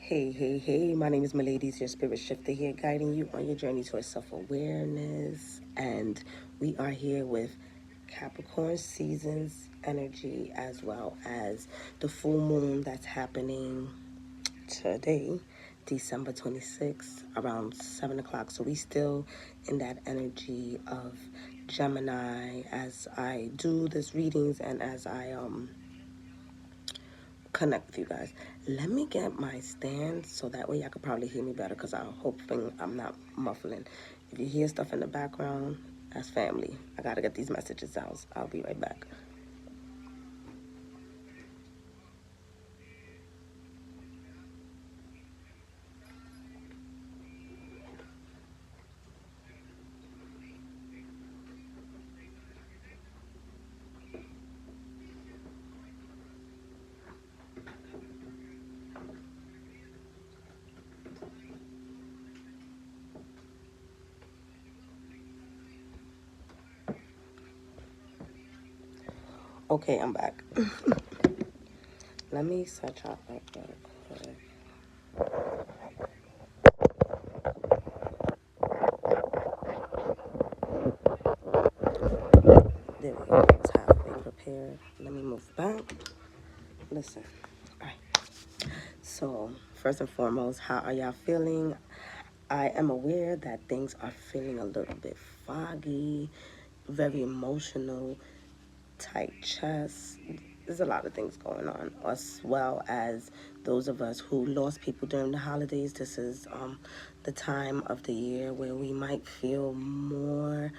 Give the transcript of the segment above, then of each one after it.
Hey, my name is Miladies, your spirit shifter here, guiding you on your journey towards self-awareness. And we are here with Capricorn seasons energy as well as the full moon that's happening today, December 26th, around 7 o'clock. So we still in that energy of Gemini as I do this readings and as I connect with you guys. Let me get my stand so that way y'all could probably hear me better because I'm hoping I'm not muffling. If you hear stuff in the background, that's family. I gotta get these messages out. I'll be right back. Okay, I'm back. Let me set y'all up real quick. There we go. It's halfway prepared. Let me move back. Listen. All right. So, first and foremost, how are y'all feeling? I am aware that things are feeling a little bit foggy, very emotional, tight chest. There's a lot of things going on, as well as those of us who lost people during the holidays. This is the time of the year where we might feel more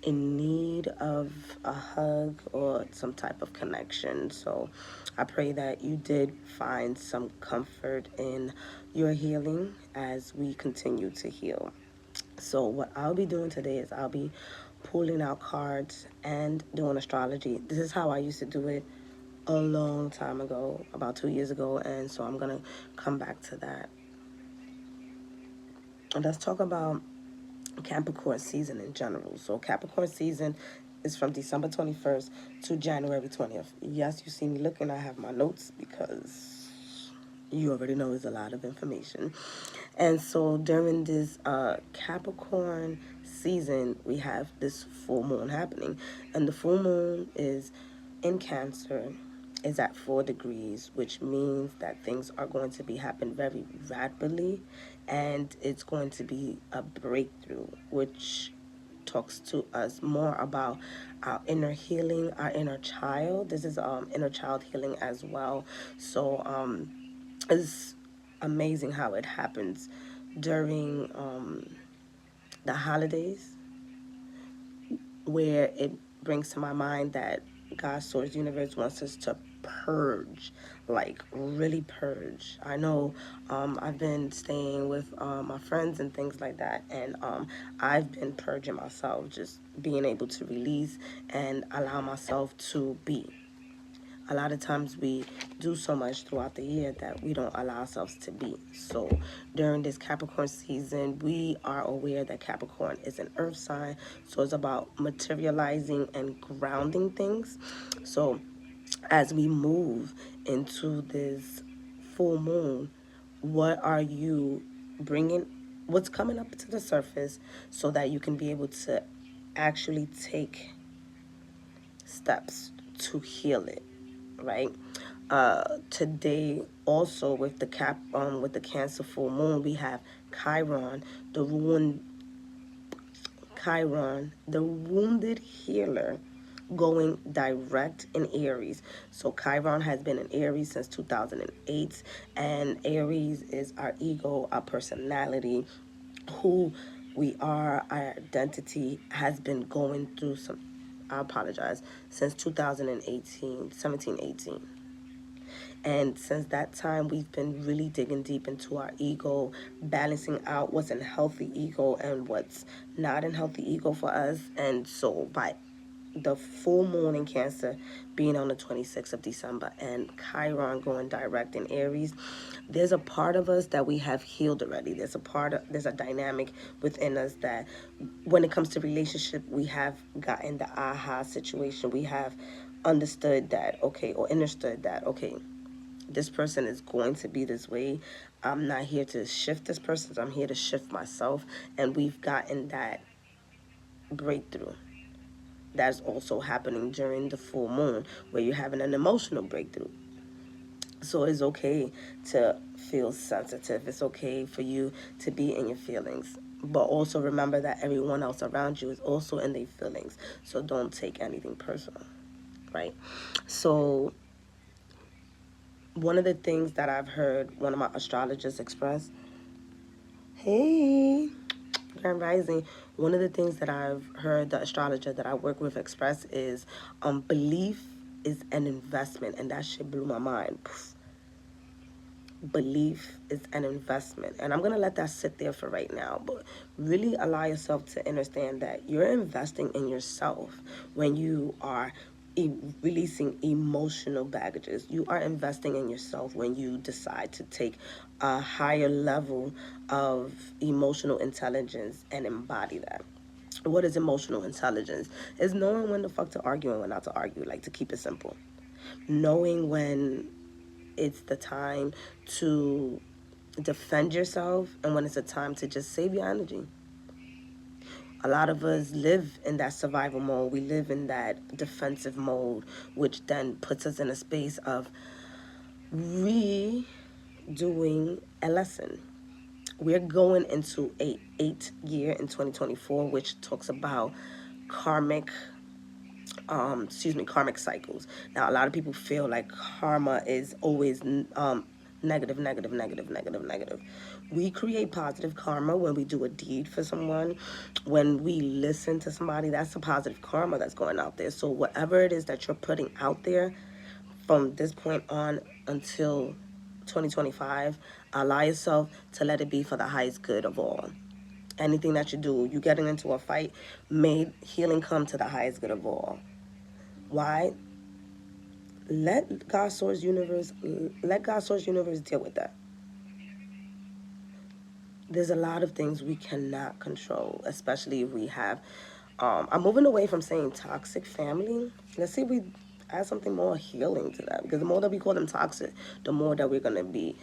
in need of a hug or some type of connection. So I pray that you did find some comfort in your healing as we continue to heal. So what I'll be doing today is I'll be pulling out cards and doing astrology. This is how I used to do it a long time ago, about 2 years ago, and so I'm gonna come back to that. And let's talk about Capricorn season in general. So Capricorn season is from December 21st to January 20th. Yes, you see me looking, I have my notes because you already know there's a lot of information. And so during this Capricorn season, we have this full moon happening. And the full moon is in Cancer, is at 4 degrees, which means that things are going to be happen very rapidly, and it's going to be a breakthrough, which talks to us more about our inner healing, our inner child. This is inner child healing as well. So it's amazing how it happens during the holidays, where it brings to my mind that God, Source, Universe wants us to purge, like really purge. I know I've been staying with my friends and things like that, and I've been purging myself, just being able to release and allow myself to be. A lot of times we do so much throughout the year that we don't allow ourselves to be. So during this Capricorn season, we are aware that Capricorn is an earth sign. So it's about materializing and grounding things. So as we move into this full moon, what are you bringing, what's coming up to the surface so that you can be able to actually take steps to heal it, right? Today also with the Cancer full moon, we have Chiron, the wound Chiron, the wounded healer, going direct in Aries. So Chiron has been in Aries since 2008, and Aries is our ego, our personality, who we are, our identity has been going through some, I apologize, since 2018, 17, 18. And since that time, we've been really digging deep into our ego, balancing out what's in healthy ego and what's not in healthy ego for us. And so by the full moon in Cancer being on the 26th of December and Chiron going direct in Aries, there's a part of us that we have healed already. There's a dynamic within us that when it comes to relationship, we have gotten the aha situation. We have understood that, okay, or understood that, okay, this person is going to be this way. I'm not here to shift this person, I'm here to shift myself. And we've gotten that breakthrough. That's also happening during the full moon, where you're having an emotional breakthrough. So it's okay to feel sensitive. It's okay for you to be in your feelings. But also remember that everyone else around you is also in their feelings. So don't take anything personal, right? So one of the things that I've heard one of my astrologers express, hey, Grand Rising, one of the things that I've heard the astrologer that I work with express is belief is an investment. And that shit blew my mind. Belief is an investment. And I'm going to let that sit there for right now. But really allow yourself to understand that you're investing in yourself when you are releasing emotional baggages. You are investing in yourself when you decide to take a higher level of emotional intelligence and embody that. What is emotional intelligence? It's knowing when the fuck to argue and when not to argue, like to keep it simple. Knowing when it's the time to defend yourself and when it's a time to just save your energy. A lot of us live in that survival mode. We live in that defensive mode, which then puts us in a space of redoing a lesson. We're going into a 8th year in 2024, which talks about karmic karmic cycles. Now, a lot of people feel like karma is always negative, negative, negative, negative, negative. We create positive karma when we do a deed for someone. When we listen to somebody, that's a positive karma that's going out there. So whatever it is that you're putting out there from this point on until 2025, allow yourself to let it be for the highest good of all. Anything that you do, you getting into a fight, may healing come to the highest good of all. Why? Let God Source Universe deal with that. There's a lot of things we cannot control, especially if we have. I'm moving away from saying toxic family. Let's see if we add something more healing to that. Because the more that we call them toxic, the more that we're going to be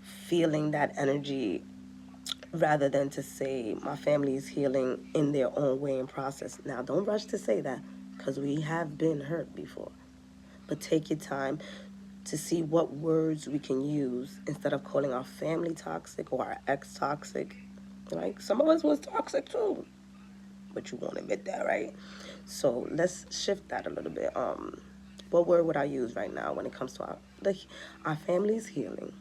feeling that energy, rather than to say my family is healing in their own way and process. Now, don't rush to say that, because we have been hurt before. But take your time to see what words we can use instead of calling our family toxic or our ex toxic. Like, some of us was toxic too, but you won't admit that, right? So let's shift that a little bit. What word would I use right now when it comes to our family's healing?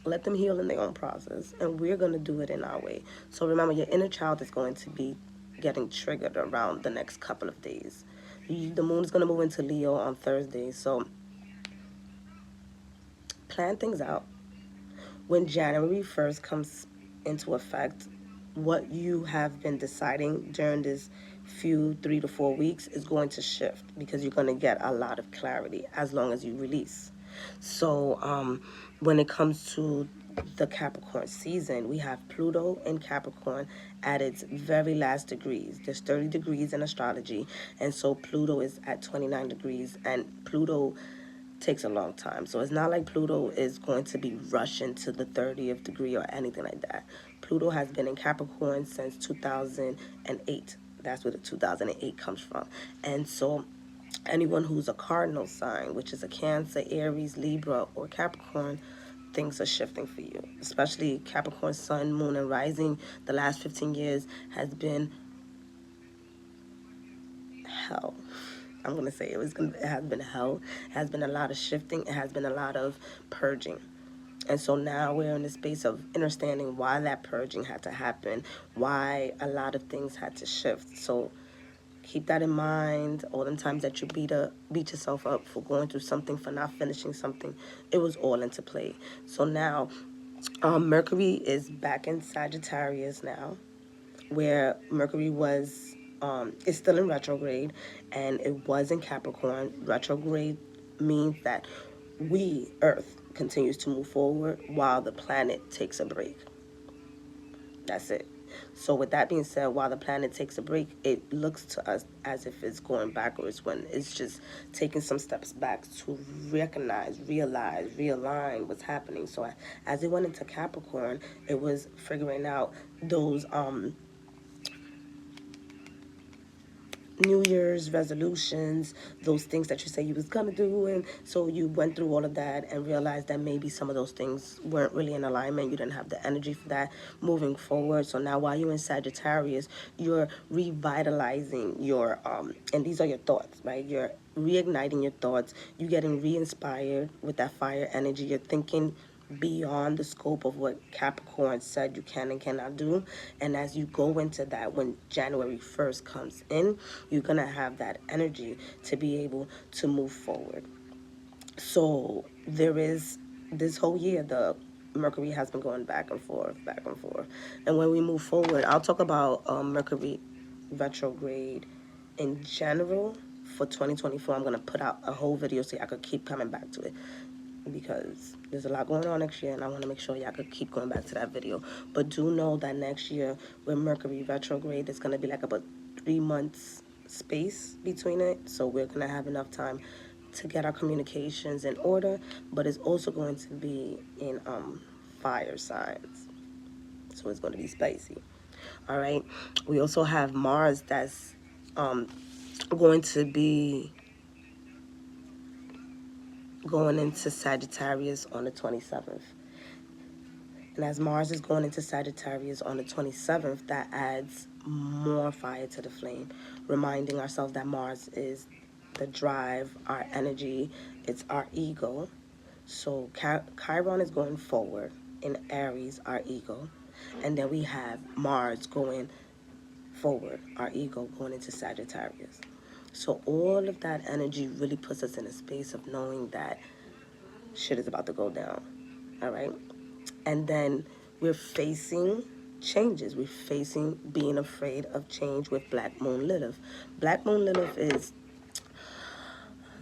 Let them heal in their own process, and we're going to do it in our way. So remember, your inner child is going to be getting triggered around the next couple of days. The moon is going to move into Leo on Thursday, so plan things out. When January 1st comes into effect, what you have been deciding during this few 3 to 4 weeks is going to shift, because you're going to get a lot of clarity as long as you release. So when it comes to the Capricorn season, we have Pluto in Capricorn at its very last degrees. There's 30 degrees in astrology, and so Pluto is at 29 degrees, and Pluto takes a long time. So it's not like Pluto is going to be rushing to the 30th degree or anything like that. Pluto has been in Capricorn since 2008. That's where the 2008 comes from. And so anyone who's a cardinal sign, which is a Cancer, Aries, Libra, or Capricorn, things are shifting for you. Especially Capricorn sun, moon, and rising, the last 15 years has been hell. I'm going to say it has been hell. It has been a lot of shifting. It has been a lot of purging. And so now we're in the space of understanding why that purging had to happen, why a lot of things had to shift. So keep that in mind. All the times that you beat yourself up for going through something, for not finishing something, it was all into play. So now Mercury is back in Sagittarius now, where Mercury was is still in retrograde, and it was in Capricorn. Retrograde means that we, Earth, continues to move forward while the planet takes a break. That's it. So with that being said, while the planet takes a break, it looks to us as if it's going backwards when it's just taking some steps back to recognize, realize, realign what's happening. So as it went into Capricorn, it was figuring out those New Year's resolutions, those things that you say you was gonna do, and so you went through all of that and realized that maybe some of those things weren't really in alignment. You didn't have the energy for that moving forward. So now, while you're in Sagittarius, you're revitalizing your and these are your thoughts, right? You're reigniting your thoughts. You're getting re-inspired with that fire energy. You're thinking beyond the scope of what Capricorn said you can and cannot do. And as you go into that, when January 1st comes in, you're going to have that energy to be able to move forward. So there is this whole year, the Mercury has been going back and forth, back and forth. And when we move forward, I'll talk about Mercury retrograde in general for 2024. I'm going to put out a whole video so I could keep coming back to it, because there's a lot going on next year and I want to make sure y'all could keep going back to that video. But do know that next year with Mercury retrograde, it's going to be like about 3 months space between it. So we're going to have enough time to get our communications in order, but it's also going to be in fire signs. So it's going to be spicy. All right. We also have Mars that's going to be going into Sagittarius on the 27th. And as Mars is going into Sagittarius on the 27th, that adds more fire to the flame, reminding ourselves that Mars is the drive, our energy, it's our ego. So Chiron is going forward in Aries, our ego. And then we have Mars going forward, our ego going into Sagittarius. So all of that energy really puts us in a space of knowing that shit is about to go down. All right? And then we're facing changes. We're facing being afraid of change with Black Moon Lilith. Black Moon Lilith is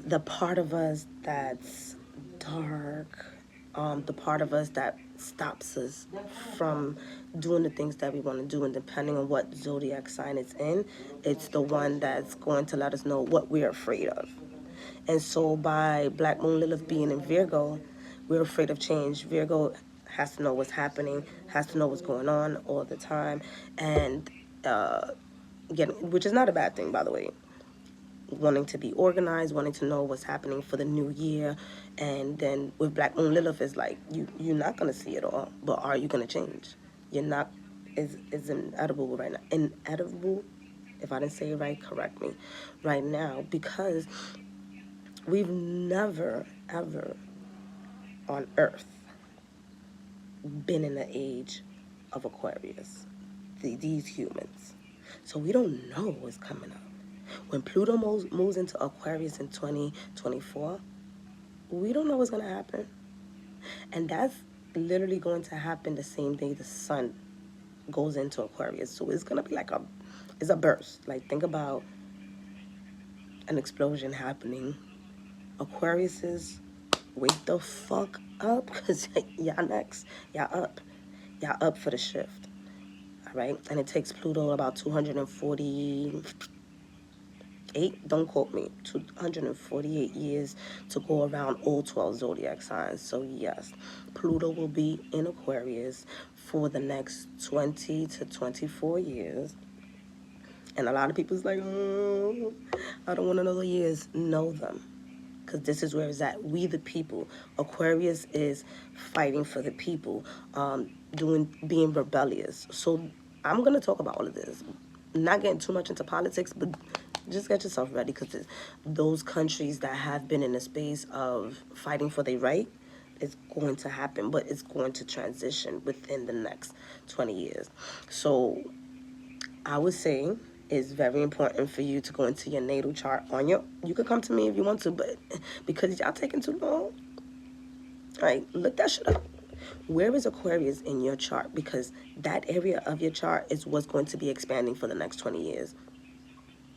the part of us that's dark, the part of us that stops us from doing the things that we want to do. And depending on what zodiac sign it's in, it's the one that's going to let us know what we're afraid of. And so by Black Moon Lilith being in Virgo, we're afraid of change. Virgo has to know what's happening, has to know what's going on all the time, and which is not a bad thing, by the way. Wanting to be organized, wanting to know what's happening for the new year. And then with Black Moon Lilith, is like you're not going to see it all, but are you going to change? You're not. Is inedible right now. Inedible, if I didn't say it right, correct me. Right now, because we've never, ever on Earth been in the age of Aquarius, these humans. So we don't know what's coming up. When Pluto moves into Aquarius in 2024, we don't know what's going to happen. And that's literally going to happen the same day the sun goes into Aquarius. So it's going to be like it's a burst. Like, think about an explosion happening. Aquarius is, wake the fuck up, because y'all next. Y'all up. Y'all up for the shift. All right? And it takes Pluto about 248, don't quote me, 248 years to go around all 12 zodiac signs. So yes, Pluto will be in Aquarius for the next 20 to 24 years. And a lot of people's like, oh, I don't want another years. Know them. Because this is where it's at. We the people. Aquarius is fighting for the people, being rebellious. So I'm going to talk about all of this. Not getting too much into politics, but just get yourself ready, because those countries that have been in a space of fighting for their right, it's going to happen, but it's going to transition within the next 20 years. So I would say it's very important for you to go into your natal chart on your, you could come to me if you want to, but because y'all taking too long, right, look that shit up. Where is Aquarius in your chart? Because that area of your chart is what's going to be expanding for the next 20 years.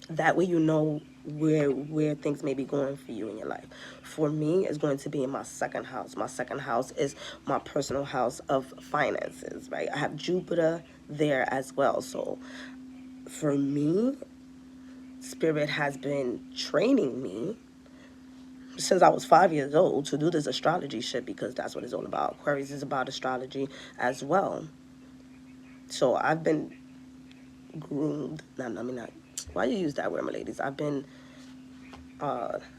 That way you know where things may be going for you in your life. For me, it's going to be in my second house. My second house is my personal house of finances, right? I have Jupiter there as well. So for me, Spirit has been training me since I was 5 years old to do this astrology shit because that's what it's all about. Aquarius is about astrology as well. So I've been groomed. No, I mean, not. Why you use that word, my ladies? I've been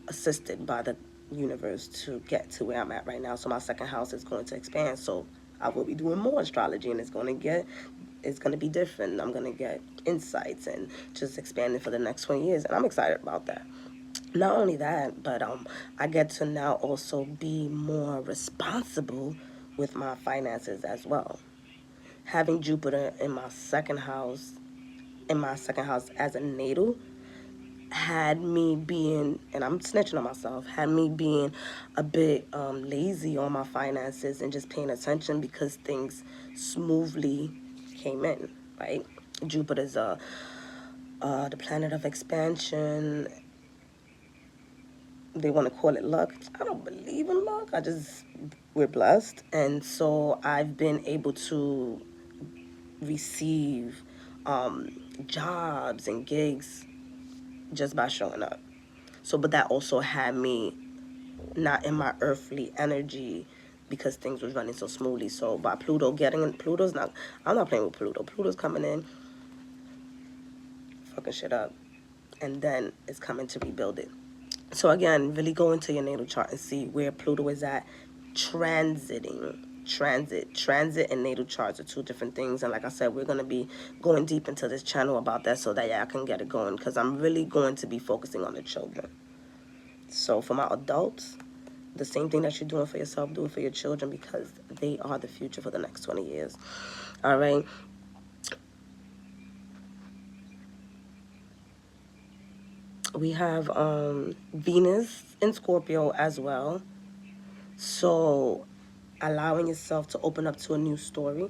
assisted by the universe to get to where I'm at right now. So my second house is going to expand. So I will be doing more astrology, and it's going to be different. I'm going to get insights and just expanding for the next 20 years, and I'm excited about that. Not only that, but I get to now also be more responsible with my finances as well. Having Jupiter in my second house as a natal, had me being, and I'm snitching on myself, had me being a bit lazy on my finances and just paying attention because things smoothly came in, right? Jupiter's the planet of expansion. They want to call it luck. I don't believe in luck. We're blessed. And so I've been able to receive jobs and gigs just by showing up. So, but that also had me not in my earthly energy because things was running so smoothly. So by Pluto's not, I'm not playing with Pluto. Pluto's coming in, fucking shit up, and then it's coming to rebuild it. So again, really go into your natal chart and see where Pluto is at transiting. Transit and natal charts are two different things, and like I said, we're going to be going deep into this channel about that so that y'all can get it going, because I'm really going to be focusing on the children. So for my adults, the same thing that you're doing for yourself, do it for your children, because they are the future for the next 20 years. All right. We have Venus in Scorpio as well. So allowing yourself to open up to a new story,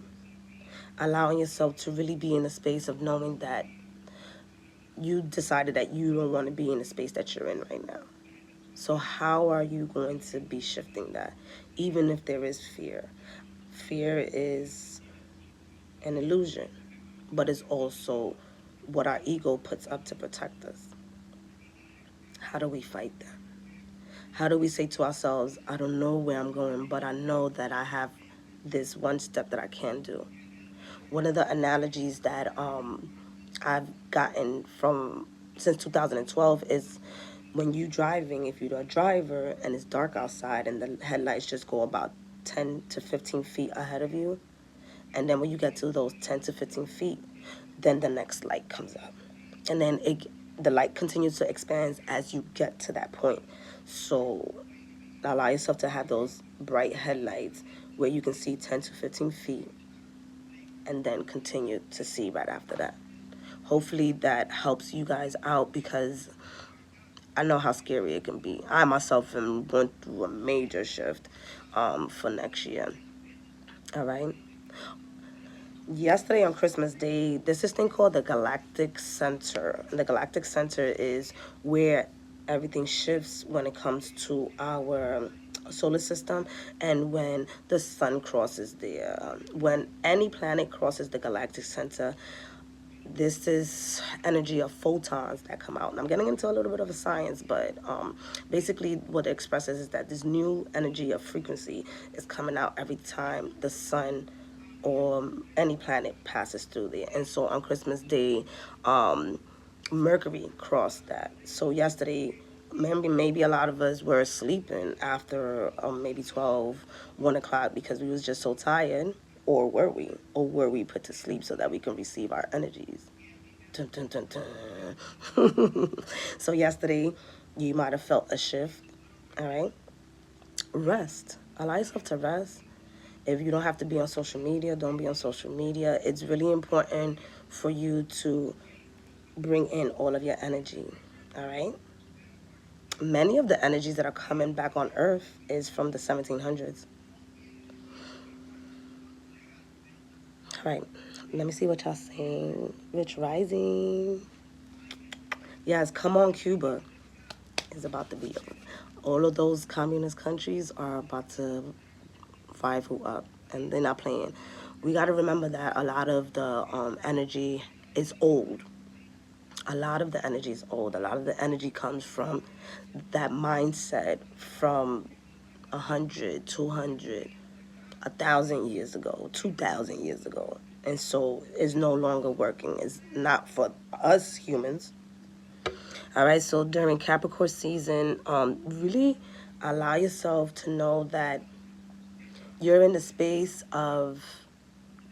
allowing yourself to really be in a space of knowing that you decided that you don't want to be in the space that you're in right now. So how are you going to be shifting that? Even if there is fear. Fear is an illusion, but it's also what our ego puts up to protect us. How do we fight that? How do we say to ourselves, I don't know where I'm going, but I know that I have this one step that I can do? One of the analogies that I've gotten from since 2012 is when you driving, if you're a driver and it's dark outside and the headlights just go about 10 to 15 feet ahead of you, and then when you get to those 10 to 15 feet, then the next light comes up. And then the light continues to expand as you get to that point. So allow yourself to have those bright headlights where you can see 10 to 15 feet and then continue to see right after that. Hopefully that helps you guys out, because I know how scary it can be. I myself am going through a major shift for next year. All right. Yesterday on Christmas Day, there's this thing called the Galactic Center. The Galactic Center is where everything shifts when it comes to our solar system, and when the sun crosses there. When any planet crosses the Galactic Center, this is energy of photons that come out. And I'm getting into a little bit of a science, but basically what it expresses is that this new energy of frequency is coming out every time the sun or any planet passes through there. And so on Christmas Day, Mercury crossed that. So yesterday, maybe a lot of us were sleeping after maybe 12, 1 o'clock because we was just so tired. Or were we? Or were we put to sleep so that we can receive our energies? Dun, dun, dun, dun. So yesterday, you might have felt a shift. All right? Rest. Allow yourself to rest. If you don't have to be on social media, don't be on social media. It's really important for you to bring in all of your energy. All right? Many of the energies that are coming back on Earth is from the 1700s. All right, let me see what y'all saying. Rich Rising. Yes, come on, Cuba is about to be. All of those communist countries are about to rival up, and they're not playing. We got to remember that a lot of the energy is old. A lot of the energy is old. A lot of the energy comes from that mindset from 100, 200, 1,000 years ago, 2,000 years ago. And so it's no longer working. It's not for us humans. All right, so during Capricorn season, really allow yourself to know that you're in the space of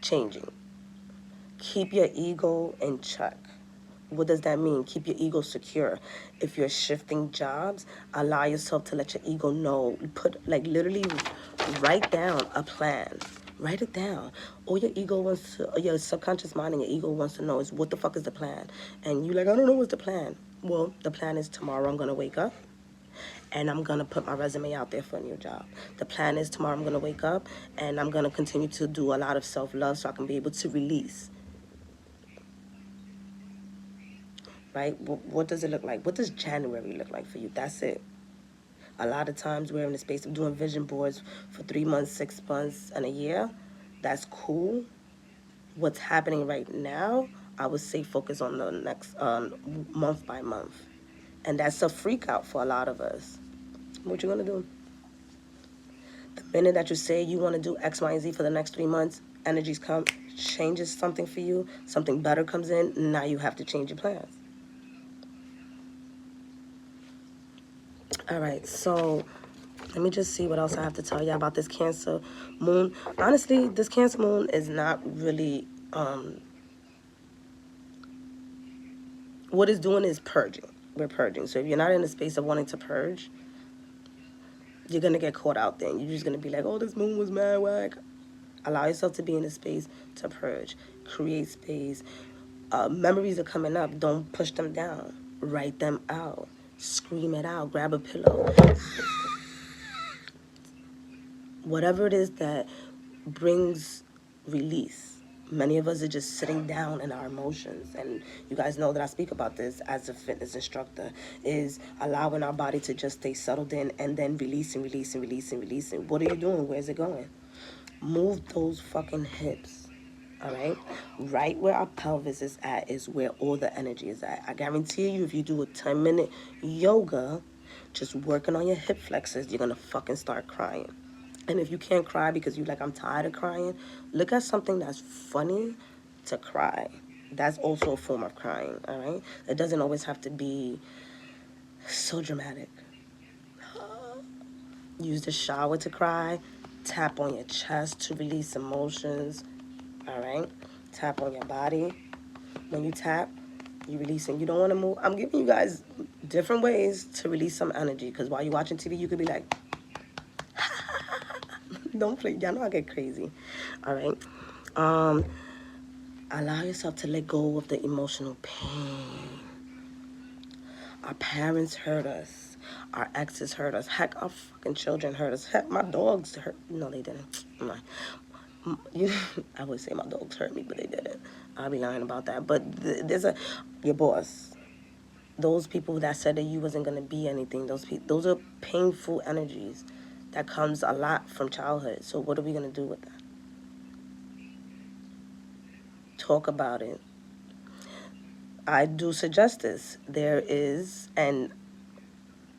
changing. Keep your ego in check. What does that mean? Keep your ego secure. If you're shifting jobs, allow yourself to let your ego know. Put, like, literally write down a plan. Write it down. All your ego wants to, your subconscious mind and your ego wants to know is, what the fuck is the plan? And you're like, I don't know what's the plan. Well, the plan is tomorrow I'm going to wake up and I'm going to put my resume out there for a new job. The plan is tomorrow I'm going to wake up and I'm going to continue to do a lot of self-love so I can be able to release. Right? What does it look like? What does January look like for you? That's it. A lot of times we're in the space of doing vision boards for 3 months, 6 months, and a year. That's cool. What's happening right now, I would say focus on the next month by month. And that's a freak out for a lot of us. What you gonna do? The minute that you say you want to do X, Y, and Z for the next 3 months, energies come, changes something for you, something better comes in, now you have to change your plans. All right, so let me just see what else I have to tell you about this Cancer moon. Honestly, this Cancer moon is not really, what it's doing is purging. We're purging. So if you're not in the space of wanting to purge, you're going to get caught out there. You're just going to be like, oh, this moon was mad whack. Allow yourself to be in the space to purge. Create space. Memories are coming up. Don't push them down. Write them out. Scream it out. Grab a pillow. Whatever it is that brings release. Many of us are just sitting down in our emotions, and you guys know that I speak about this as a fitness instructor, is allowing our body to just stay settled in and then releasing, releasing, releasing, releasing. What are you doing? Where's it going? Move those fucking hips, all right? Right where our pelvis is at is where all the energy is at. I guarantee you, if you do a 10-minute yoga, just working on your hip flexors, you're gonna fucking start crying. And if you can't cry because you're like, I'm tired of crying, look at something that's funny to cry. That's also a form of crying, all right? It doesn't always have to be so dramatic. Use the shower to cry. Tap on your chest to release emotions, all right? Tap on your body. When you tap, you're releasing. You don't want to move. I'm giving you guys different ways to release some energy, because while you're watching TV, you could be like, don't play. Y'all know I get crazy. All right. Allow yourself to let go of the emotional pain. Our parents hurt us. Our exes hurt us. Heck, our fucking children hurt us. Heck, my dogs hurt. No, they didn't. No. I would say my dogs hurt me, but they didn't. I'll be lying about that. But there's your boss. Those people that said that you wasn't gonna be anything. Those are painful energies that comes a lot from childhood. So what are we gonna do with that? Talk about it. I do suggest this. There is, and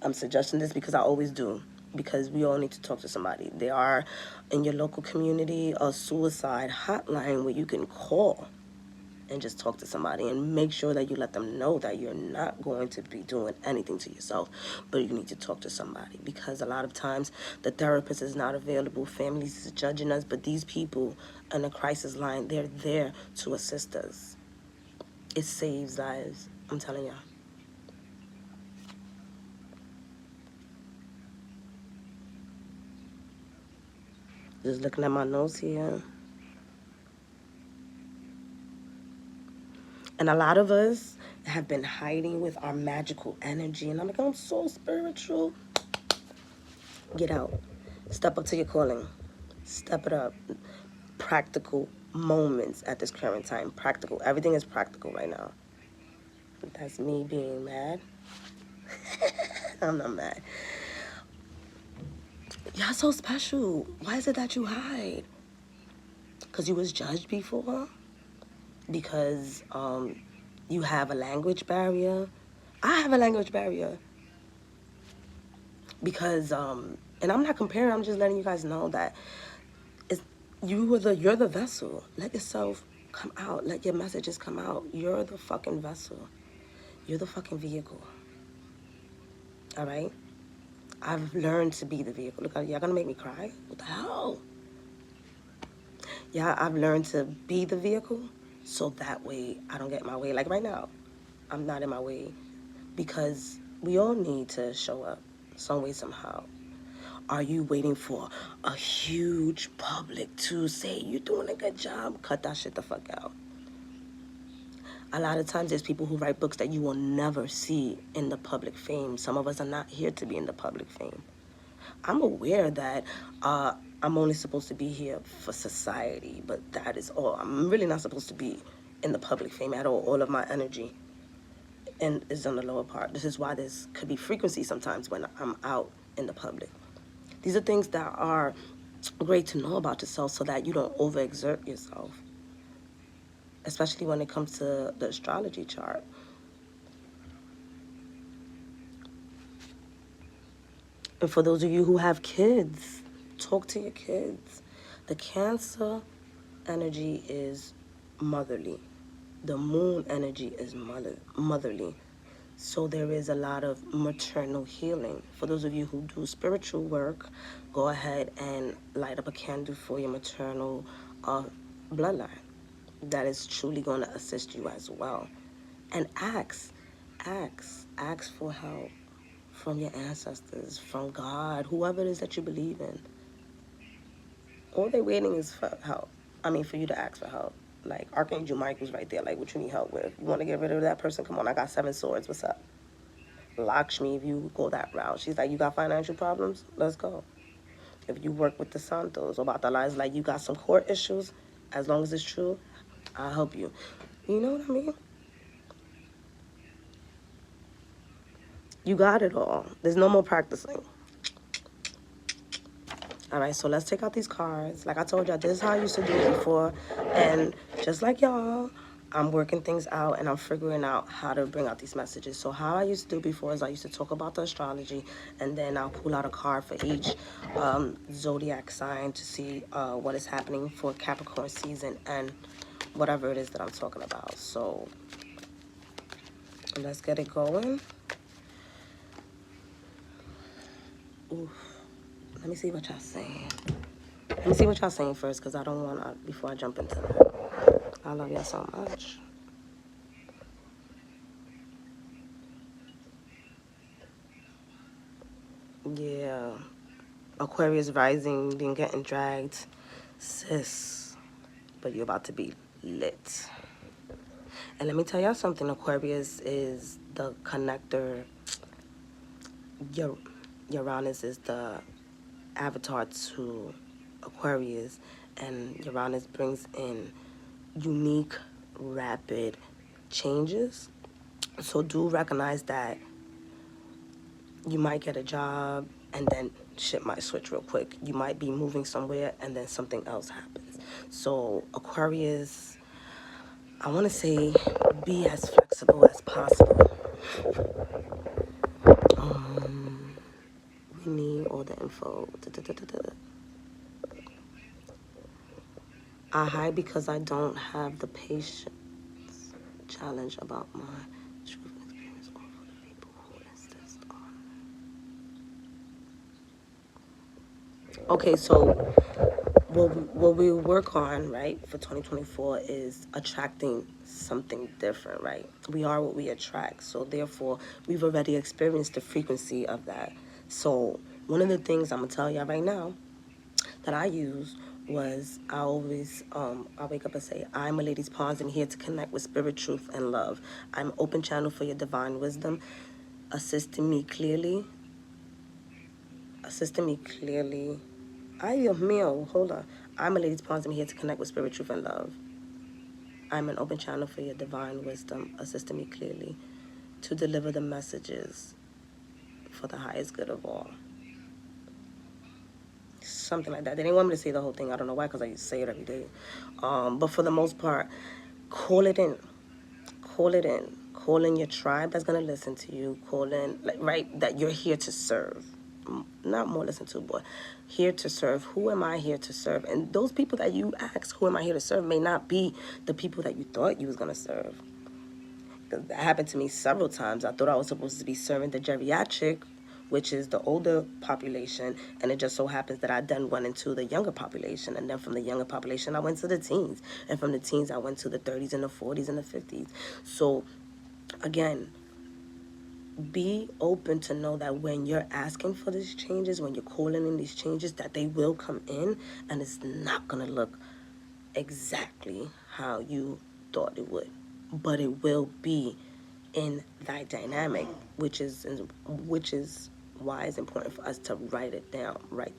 I'm suggesting this because I always do, because we all need to talk to somebody. There are, in your local community, a suicide hotline where you can call and just talk to somebody and make sure that you let them know that you're not going to be doing anything to yourself, but you need to talk to somebody, because a lot of times the therapist is not available, families is judging us, but these people on the crisis line, they're there to assist us. It saves lives, I'm telling y'all. Just looking at my notes here. And a lot of us have been hiding with our magical energy. And I'm like, I'm so spiritual. Get out. Step up to your calling. Step it up. Practical moments at this current time. Practical. Everything is practical right now. That's me being mad. I'm not mad. Y'all so special. Why is it that you hide? Because you was judged before? Because you have a language barrier? I have a language barrier. Because, and I'm not comparing, I'm just letting you guys know that it's, you're the vessel. Let yourself come out. Let your messages come out. You're the fucking vessel. You're the fucking vehicle. All right? I've learned to be the vehicle. Look, y'all gonna make me cry? What the hell? Yeah, I've learned to be the vehicle so that way I don't get in my way. Like right now, I'm not in my way because we all need to show up some way, somehow. Are you waiting for a huge public to say you're doing a good job? Cut that shit the fuck out. A lot of times there's people who write books that you will never see in the public fame. Some of us are not here to be in the public fame. I'm aware that I'm only supposed to be here for society, but that is all. I'm really not supposed to be in the public fame at all. All of my energy and is on the lower part. This is why this could be frequency sometimes when I'm out in the public. These are things that are great to know about yourself so that you don't overexert yourself, especially when it comes to the astrology chart. And for those of you who have kids, talk to your kids. The Cancer energy is motherly. The moon energy is motherly. So there is a lot of maternal healing. For those of you who do spiritual work, go ahead and light up a candle for your maternal bloodline. That is truly going to assist you as well. And ask for help from your ancestors, from God, whoever it is that you believe in. All they're waiting is for help. I mean, for you to ask for help. Like, Archangel Michael's right there. Like, what you need help with? You want to get rid of that person? Come on, I got 7 swords. What's up? Lakshmi, if you go that route. She's like, you got financial problems? Let's go. If you work with the Santos or Batalas, like, you got some court issues, as long as it's true, I'll help you. You know what I mean? You got it all. There's no more practicing. All right, so let's take out these cards. Like I told y'all, this is how I used to do it before. And just like y'all, I'm working things out and I'm figuring out how to bring out these messages. So how I used to do before is I used to talk about the astrology and then I'll pull out a card for each zodiac sign to see what is happening for Capricorn season and whatever it is that I'm talking about. So let's get it going. Oof. Let me see what y'all saying. Let me see what y'all saying first, because I don't want to, before I jump into that. I love y'all so much. Yeah. Aquarius rising, been getting dragged. Sis. But you're about to be lit. And let me tell y'all something. Aquarius is the connector. Uranus is the avatar to Aquarius, and Uranus brings in unique, rapid changes. So do recognize that you might get a job and then shit might switch real quick. You might be moving somewhere and then something else happens. So Aquarius, I want to say be as flexible as possible. We need all the info. I hide because I don't have the patience. Challenge about my truth and experience all for the people who insist on. Okay, so what we work on, right, for 2024 is attracting something different, right? We are what we attract. So therefore, we've already experienced the frequency of that. So one of the things I'm going to tell y'all right now that I use was I always, I wake up and say, I'm a lady's pawns and here to connect with spirit, truth, and love. I'm open channel for your divine wisdom, assisting me clearly. Ay, Dios mío, hold on. I'm a lady's pawns and here to connect with spirit, truth, and love. I'm an open channel for your divine wisdom, assisting me clearly. to deliver the messages for the highest good of all. Something like that. They didn't want me to say the whole thing. I don't know why, because I say it every day. But for the most part, call it in. Call it in. Call in your tribe that's going to listen to you. Call in, like, right, that you're here to serve. Not more listen to, but here to serve. Who am I here to serve? And those people that you ask, who am I here to serve, may not be the people that you thought you was going to serve. That happened to me several times. I thought I was supposed to be serving the geriatric, which is the older population, and it just so happens that I then went into the younger population, and then from the younger population I went to the teens, and from the teens I went to the 30s and the 40s and the 50s. So again, be open to know that when you're asking for these changes, when you're calling in these changes, that they will come in, and it's not going to look exactly how you thought it would, but it will be in that dynamic, which is why it's important for us to write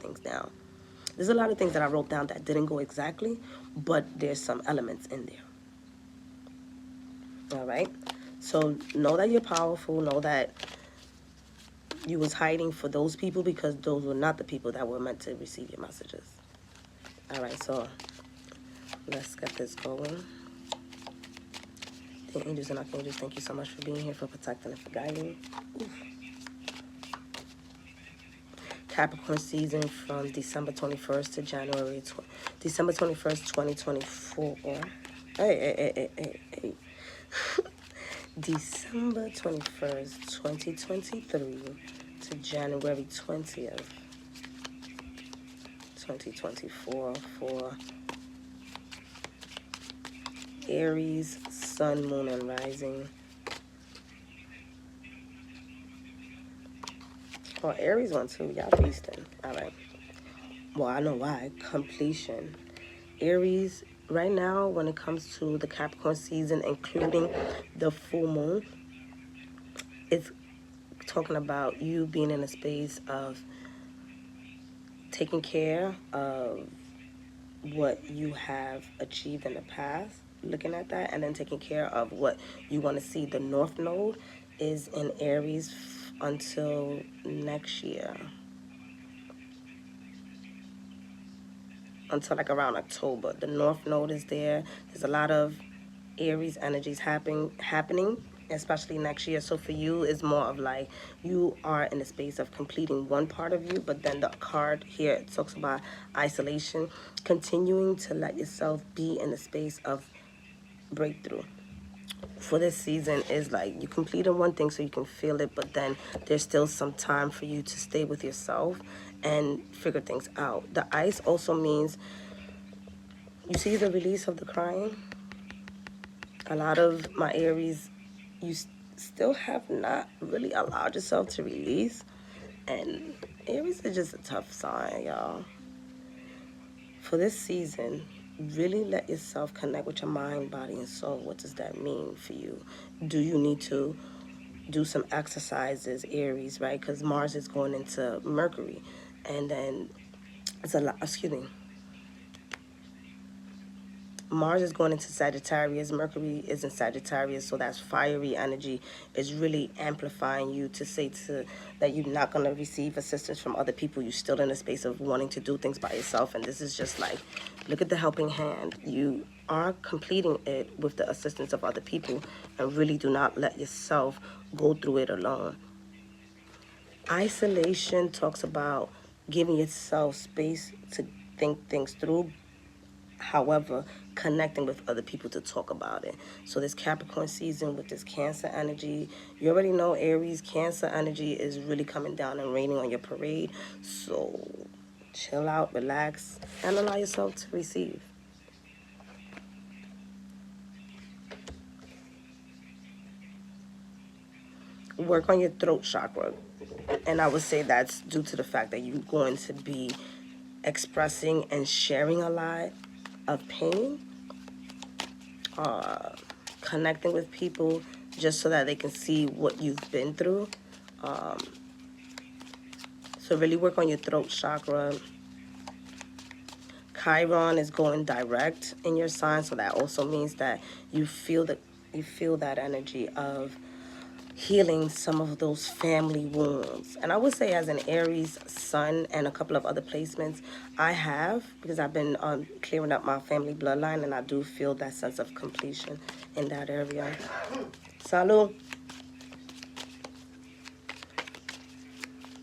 things down. There's a lot of things that I wrote down that didn't go exactly, but there's some elements in there. All right? So know that you're powerful. Know that you was hiding for those people, because those were not the people that were meant to receive your messages. All right, so let's get this going. The angels and archangels, thank you so much for being here, for protecting and for guiding. Oof. Capricorn season from December 21st to December 21st, 2024. Hey. December 21st, 2023 to January 20th, 2024 for Aries, Sun, Moon, and Rising. Oh, Aries one too. Y'all feasting. All right. Well, I know why. Completion. Aries, right now, when it comes to the Capricorn season, including the full moon, it's talking about you being in a space of taking care of what you have achieved in the past, looking at that, and then taking care of what you want to see. The North Node is in Aries until next year, until like around October. The North Node is there. There's a lot of Aries energies happening, especially next year. So for you, it's more of like you are in the space of completing one part of you, but then the card here, it talks about isolation, continuing to let yourself be in the space of breakthrough. For this season is like you completed one thing so you can feel it, but then there's still some time for you to stay with yourself and figure things out. The ice also means, you see the release of the crying? A lot of my Aries, you still have not really allowed yourself to release. And Aries is just a tough sign, y'all. For this season, really let yourself connect with your mind, body, and soul. What does that mean for you? Do you need to do some exercises, Aries, right? Because Mars is going into Mercury. And then it's a lot, Mars is going into Sagittarius. Mercury is in Sagittarius, so that's fiery energy is really amplifying you to say that you're not going to receive assistance from other people. You're still in a space of wanting to do things by yourself, and this is just like, look at the helping hand. You are completing it with the assistance of other people, and really do not let yourself go through it alone. Isolation talks about giving yourself space to think things through. However, connecting with other people to talk about it. So this Capricorn season with this Cancer energy, you already know Aries, Cancer energy is really coming down and raining on your parade. So chill out, relax, and allow yourself to receive. Work on your throat chakra. And I would say that's due to the fact that you're going to be expressing and sharing a lot of pain, connecting with people just so that they can see what you've been through. So really work on your throat chakra. Chiron is going direct in your sign, so that also means that you feel that energy of healing some of those family wounds. And I would say as an Aries sun and a couple of other placements, I have, because I've been clearing up my family bloodline, and I do feel that sense of completion in that area. Salud.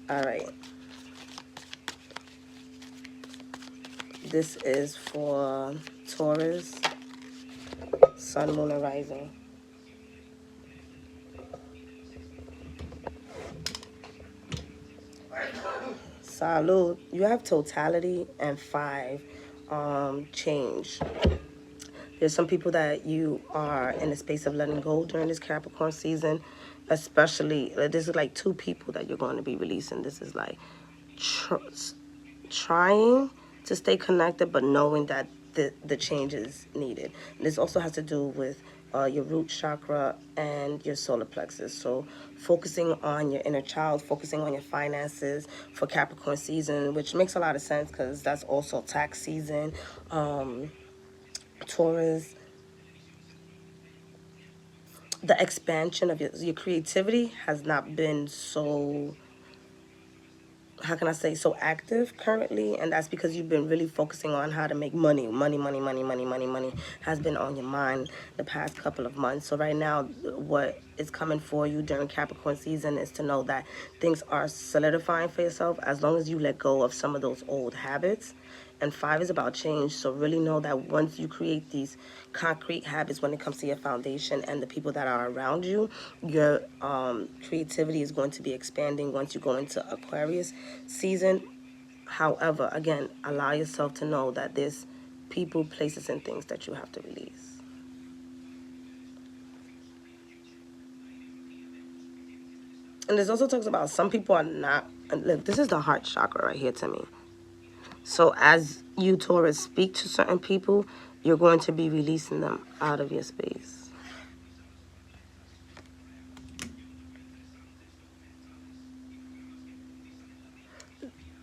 All right. This is for Taurus, Sun, Moon, and Rising. Salud. You have totality and 5, change. There's some people that you are in the space of letting go during this Capricorn season, especially, this is like 2 people that you're going to be releasing. This is like trying to stay connected, but knowing that the change is needed. And this also has to do with your root chakra and your solar plexus. So focusing on your inner child, focusing on your finances for Capricorn season, which makes a lot of sense because that's also tax season. Taurus, the expansion of your creativity has not been so, how can I say, so active currently, and that's because you've been really focusing on how to make money has been on your mind the past couple of months. So right now, what is coming for you during Capricorn season is to know that things are solidifying for yourself as long as you let go of some of those old habits. And 5 is about change. So really know that once you create these concrete habits when it comes to your foundation and the people that are around you, your creativity is going to be expanding once you go into Aquarius season. However, again, allow yourself to know that there's people, places, and things that you have to release. And this also talks about some people are not, look, this is the heart chakra right here to me. So as you, Taurus, speak to certain people, you're going to be releasing them out of your space.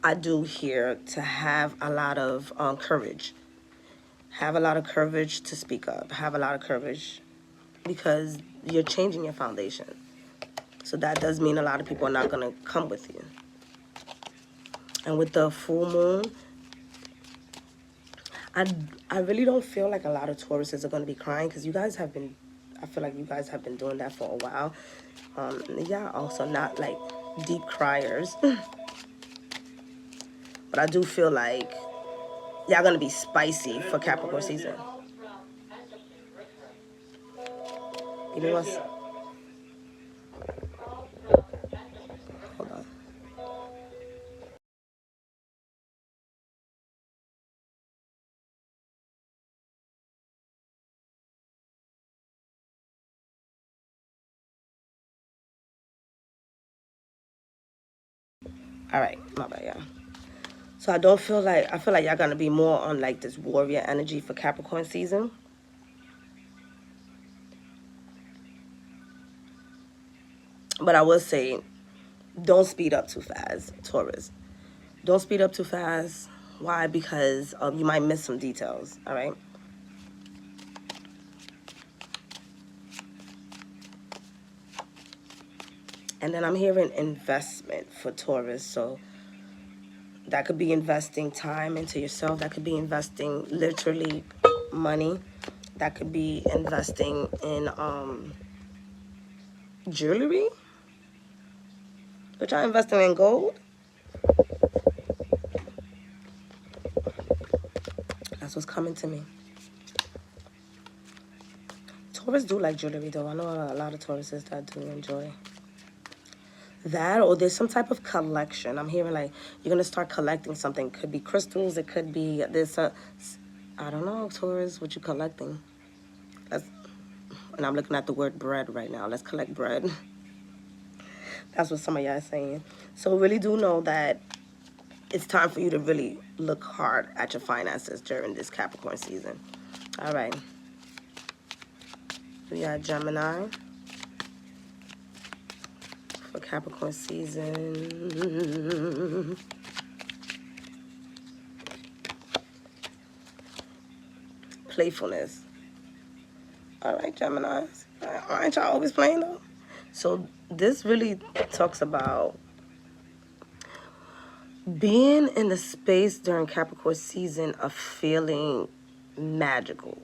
I do hear to have a lot of courage. Have a lot of courage to speak up. Have a lot of courage because you're changing your foundation. So that does mean a lot of people are not going to come with you. And with the full moon, I really don't feel like a lot of Tauruses are going to be crying because you guys have been, I feel like you guys have been doing that for a while. Yeah, also not like deep criers. But I do feel like y'all going to be spicy for Capricorn season. You know what's... Hold on. All right, my bad, yeah. So I don't feel like, I feel like y'all gonna be more on like this warrior energy for Capricorn season. But I will say, don't speed up too fast, Taurus. Don't speed up too fast. Why? Because you might miss some details, all right? And then I'm hearing investment for Taurus. So that could be investing time into yourself. That could be investing literally money. That could be investing in jewelry. But y'all investing in gold? That's what's coming to me. Taurus do like jewelry though. I know a lot of Tauruses that do enjoy that, or there's some type of collection. I'm hearing like you're gonna start collecting something. Could be crystals. It could be this. I don't know, Taurus. What you collecting? And I'm looking at the word bread right now. Let's collect bread. That's what some of y'all are saying. So really do know that it's time for you to really look hard at your finances during this Capricorn season. All right. We got Gemini for Capricorn season. Playfulness. All right, Geminis. Aren't y'all always playing though? So this really talks about being in the space during Capricorn season of feeling magical.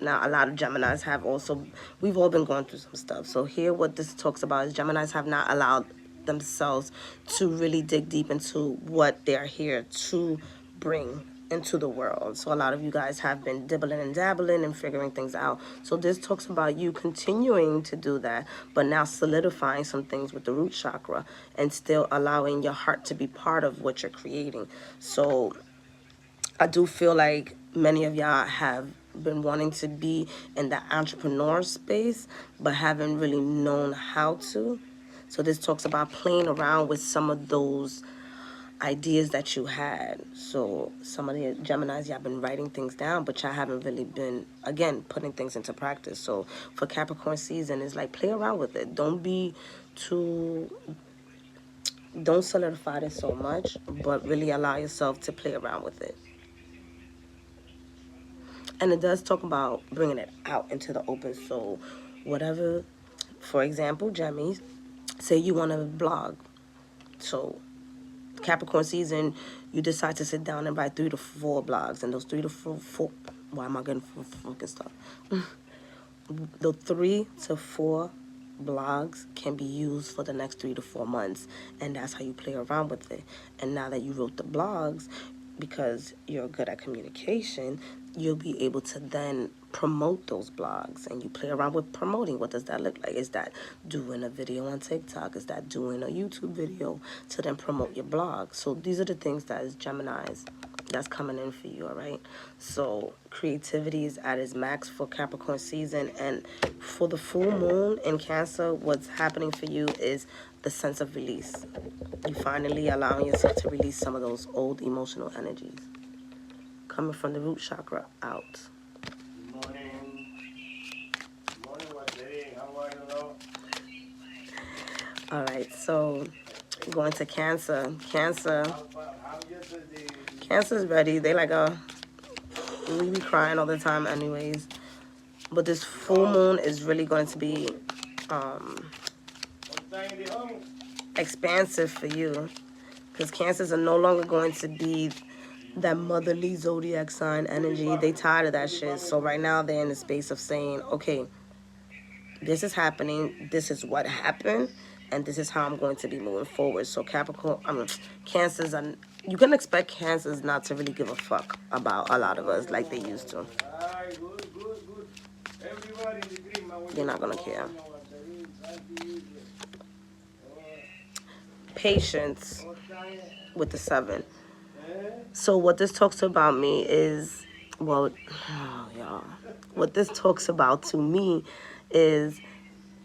Now, a lot of Geminis have also, we've all been going through some stuff. So here what this talks about is Geminis have not allowed themselves to really dig deep into what they're here to bring into the world. So a lot of you guys have been dibbling and dabbling and figuring things out. So this talks about you continuing to do that, but now solidifying some things with the root chakra and still allowing your heart to be part of what you're creating. So I do feel like many of y'all have been wanting to be in the entrepreneur space, but haven't really known how to. So this talks about playing around with some of those ideas that you had. So some of the Geminis, y'all been writing things down, but y'all haven't really been, again, putting things into practice. So for Capricorn season, it's like play around with it. Don't solidify this so much, but really allow yourself to play around with it. And it does talk about bringing it out into the open. So whatever, for example, Gemmies, say you want to blog. So Capricorn season, you decide to sit down and write 3 to 4 blogs. And those 3 to 4 why am I getting fucking stuff? The 3 to 4 blogs can be used for the next 3 to 4 months. And that's how you play around with it. And now that you wrote the blogs, because you're good at communication, you'll be able to then promote those blogs. And you play around with promoting. What does that look like? Is that doing a video on TikTok? Is that doing a YouTube video to then promote your blog? So these are the things that is Geminis that's coming in for you, all right? So creativity is at its max for Capricorn season. And for the full moon in Cancer, what's happening for you is the sense of release. You finally allowing yourself to release some of those old emotional energies coming from the root chakra out. Good morning. Good morning, what's it? How are you? All right, so going to Cancer. Cancer's ready. They like, we be crying all the time anyways. But this full moon is really going to be expansive for you. Because Cancers are no longer going to be that motherly zodiac sign energy. They tired of that shit. So right now they're in the space of saying, okay, this is happening. This is what happened. And this is how I'm going to be moving forward. So Cancers, you can expect Cancers not to really give a fuck about a lot of us like they used to. You're not going to care. Patience with the 7. So what this talks about me is, what this talks about to me is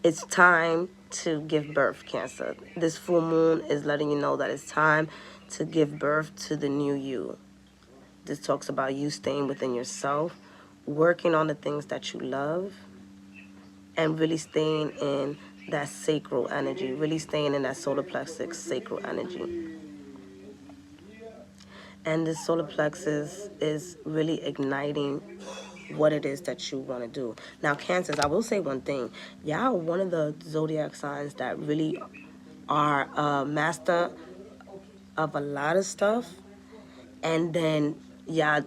it's time to give birth, Cancer. This full moon is letting you know that it's time to give birth to the new you. This talks about you staying within yourself, working on the things that you love, and really staying in that sacral energy, really staying in that solar plexus sacral energy. And this solar plexus is really igniting what it is that you want to do. Now, Cancers, I will say one thing. Y'all are one of the zodiac signs that really are a master of a lot of stuff. And then y'all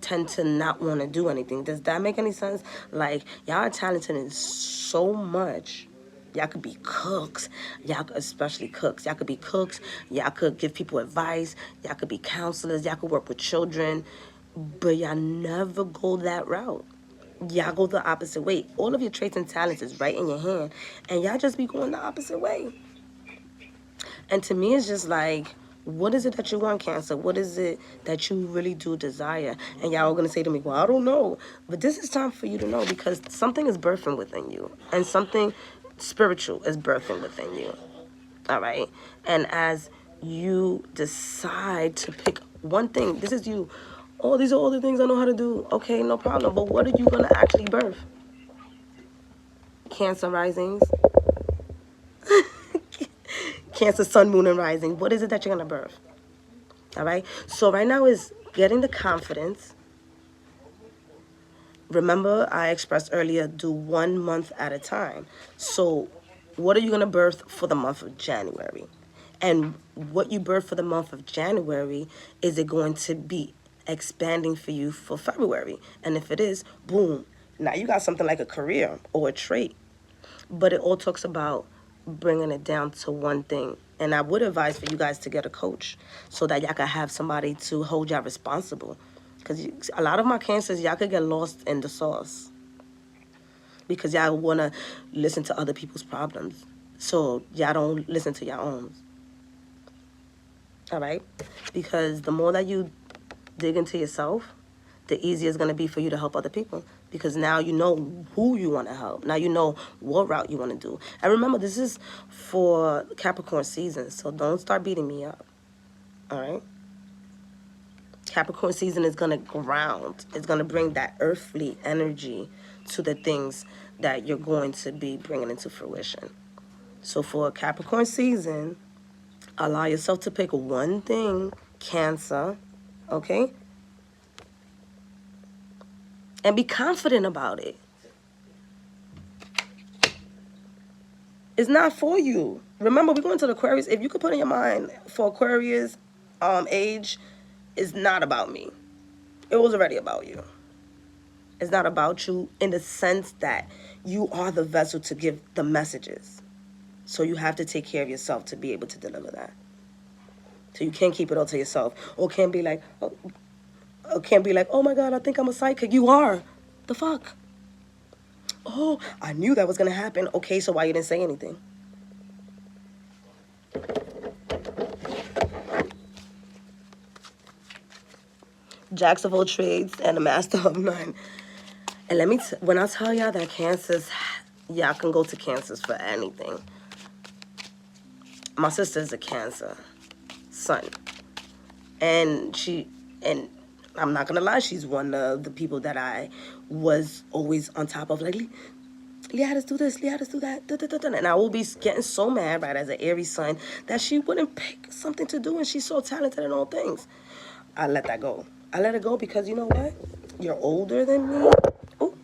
tend to not want to do anything. Does that make any sense? Like, y'all are talented in so much. Y'all could be cooks. Especially cooks. Y'all could be cooks. Y'all could give people advice. Y'all could be counselors. Y'all could work with children. But y'all never go that route. Y'all go the opposite way. All of your traits and talents is right in your hand. And y'all just be going the opposite way. And to me, it's just like, what is it that you want, Cancer? What is it that you really do desire? And y'all are going to say to me, well, I don't know. But this is time for you to know, because something is birthing within you. And something spiritual is birthing within you. All right? And as you decide to pick one thing, this is you. Oh, these are all the things I know how to do. Okay, no problem. But what are you going to actually birth? Cancer risings. Cancer, sun, moon, and rising. What is it that you're going to birth? All right? So right now is getting the confidence. Remember, I expressed earlier, do 1 month at a time. So What are you going to birth for the month of January? And what you birth for the month of January, is it going to be expanding for you for February? And if it is, boom, now you got something like a career or a trait. But it all talks about bringing it down to one thing. And I would advise for you guys to get a coach so that y'all can have somebody to hold y'all responsible. Because a lot of my cancers, y'all could get lost in the sauce because y'all want to listen to other people's problems. So y'all don't listen to your own. All right? Because the more that you dig into yourself, the easier it's going to be for you to help other people. Because now you know who you want to help. Now you know what route you want to do. And remember, this is for Capricorn season, so don't start beating me up. All right? Capricorn season is going to ground. It's going to bring that earthly energy to the things that you're going to be bringing into fruition. So for Capricorn season, allow yourself to pick one thing, Cancer, okay? And be confident about it. It's not for you. Remember, we're going to the Aquarius. If you could put in your mind, for Aquarius age, it's not about me. It was already about you. It's not about you in the sense that you are the vessel to give the messages. So you have to take care of yourself to be able to deliver that. So you can't keep it all to yourself. Or can't be like, oh my God, I think I'm a psychic. You are. The fuck? Oh, I knew that was going to happen. Okay, so why you didn't say anything? Jacks of all trades and a master of none. And let me, when I tell y'all that Cancers, y'all can go to Cancers for anything. My sister is a Cancer sun. And I'm not going to lie, she's one of the people that I was always on top of. Like, Leah, let's do this. Leah, let's do that. Da, da, da, da. And I will be getting so mad, right, as an Aries sun, that she wouldn't pick something to do, and she's so talented in all things. I let that go. I let it go because, you know what? You're older than me. Ooh.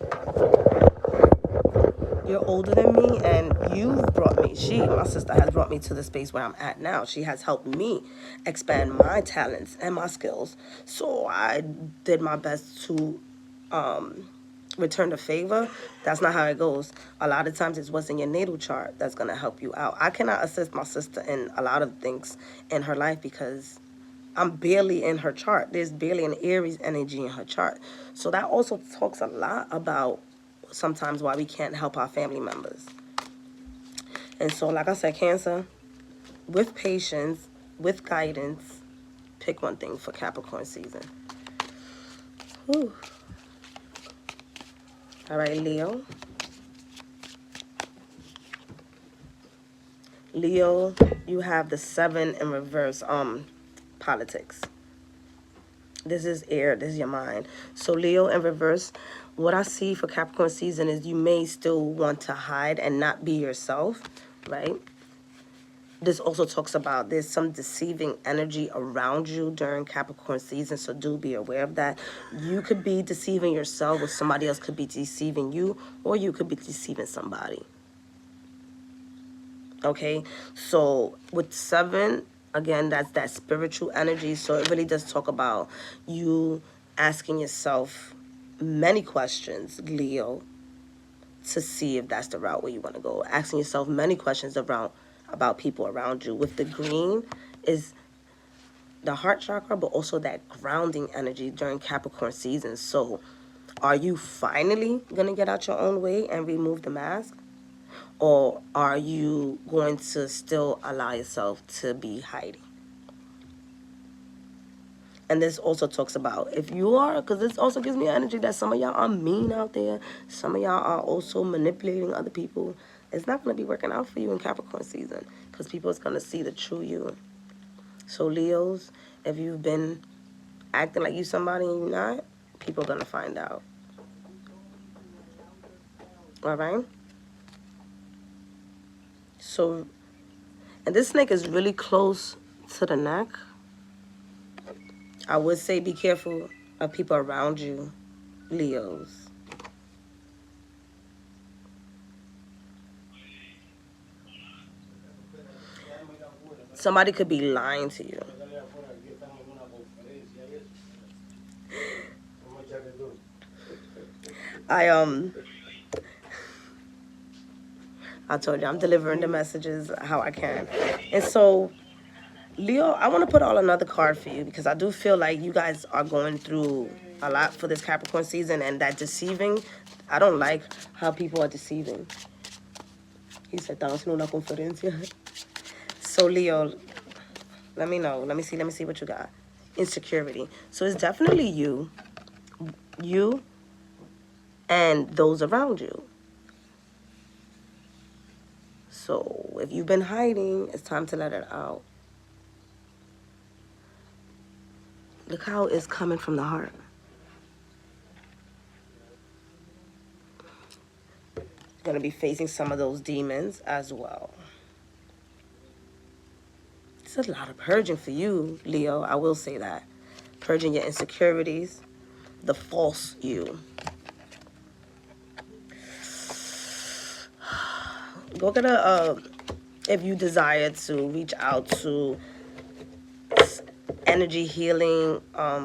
You're older than me, and you've brought me, my sister has brought me to the space where I'm at now. She has helped me expand my talents and my skills. So I did my best to return the favor. That's not how it goes. A lot of times it's what's in your natal chart that's going to help you out. I cannot assist my sister in a lot of things in her life because I'm barely in her chart. There's barely an Aries energy in her chart. So that also talks a lot about sometimes why we can't help our family members. And so, like I said, Cancer, with patience, with guidance, pick one thing for Capricorn season. Whew. All right, Leo. Leo, you have the 7 in reverse, politics. This is air, this is your mind. So Leo in reverse, what I see for Capricorn season is you may still want to hide and not be yourself, right? This also talks about there's some deceiving energy around you during Capricorn season, so do be aware of that. You could be deceiving yourself, or somebody else could be deceiving you, or you could be deceiving somebody. Okay, so with 7, again, that's that spiritual energy. So it really does talk about you asking yourself many questions, Leo, to see if that's the route where you want to go. Asking yourself many questions about people around you. With the green is the heart chakra, but also that grounding energy during Capricorn season. So are you finally going to get out your own way and remove the mask? Or are you going to still allow yourself to be hiding? And this also talks about if you are, because this also gives me energy that some of y'all are mean out there. Some of y'all are also manipulating other people. It's not going to be working out for you in Capricorn season because people is going to see the true you. So Leos, if you've been acting like you somebody and you're not, people are going to find out. All right? So, and this snake is really close to the neck. I would say be careful of people around you, Leos. Somebody could be lying to you. I I told you I'm delivering the messages how I can. And so, Leo, I want to put all another card for you because I do feel like you guys are going through a lot for this Capricorn season, and that deceiving, I don't like how people are deceiving. He said, "Estamos en una conferencia." So, Leo, let me know. Let me see what you got. Insecurity. So it's definitely you and those around you. So if you've been hiding, it's time to let it out. Look how it's coming from the heart. You're going to be facing some of those demons as well. It's a lot of purging for you, Leo. I will say that. Purging your insecurities, the false you. Go get if you desire to reach out to energy healing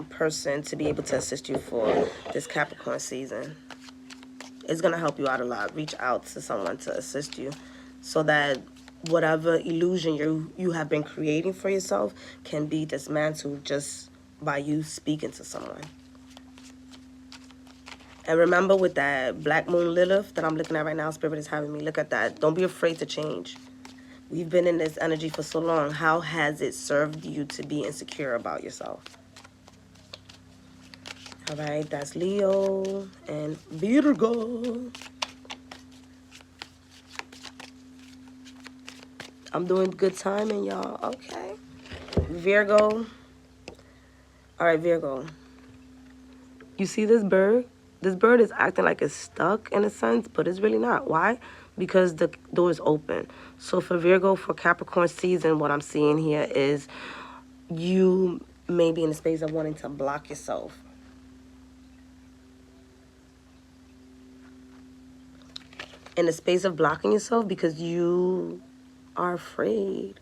person to be able to assist you for this Capricorn season. It's going to help you out a lot. Reach out to someone to assist you so that whatever illusion you have been creating for yourself can be dismantled just by you speaking to someone. And remember, with that Black Moon Lilith that I'm looking at right now, Spirit is having me look at that. Don't be afraid to change. We've been in this energy for so long. How has it served you to be insecure about yourself? All right, that's Leo and Virgo. I'm doing good timing, y'all. Okay. Virgo. All right, Virgo. You see this bird? This bird is acting like it's stuck in a sense, but it's really not. Why? Because the door is open. So for Virgo, for Capricorn season, what I'm seeing here is you may be in the space of wanting to block yourself. In the space of blocking yourself because you are afraid.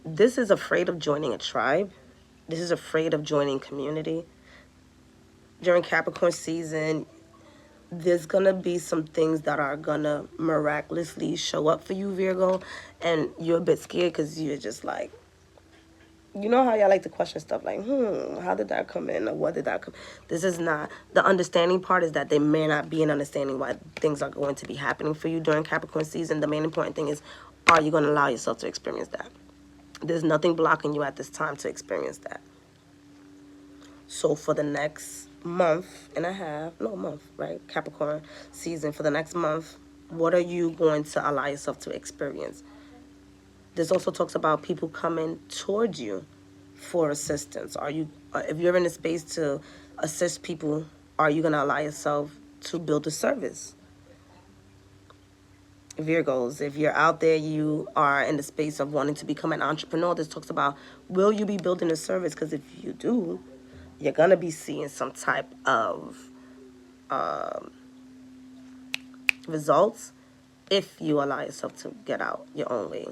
This is afraid of joining a tribe. This is afraid of joining community. During Capricorn season, there's going to be some things that are going to miraculously show up for you, Virgo. And you're a bit scared because you're just like, you know how y'all like to question stuff like, how did that come in? Or what did that come? This is not. The understanding part is that there may not be an understanding why things are going to be happening for you during Capricorn season. The main important thing is, are you going to allow yourself to experience that? There's nothing blocking you at this time to experience that. So for the next month and a half, right? Capricorn season, for the next month, what are you going to allow yourself to experience? This also talks about people coming towards you for assistance. If you're in a space to assist people, are you going to allow yourself to build a service? Virgos, if you're out there, you are in the space of wanting to become an entrepreneur. This talks about, will you be building a service? Because if you do, you're going to be seeing some type of results if you allow yourself to get out your own way.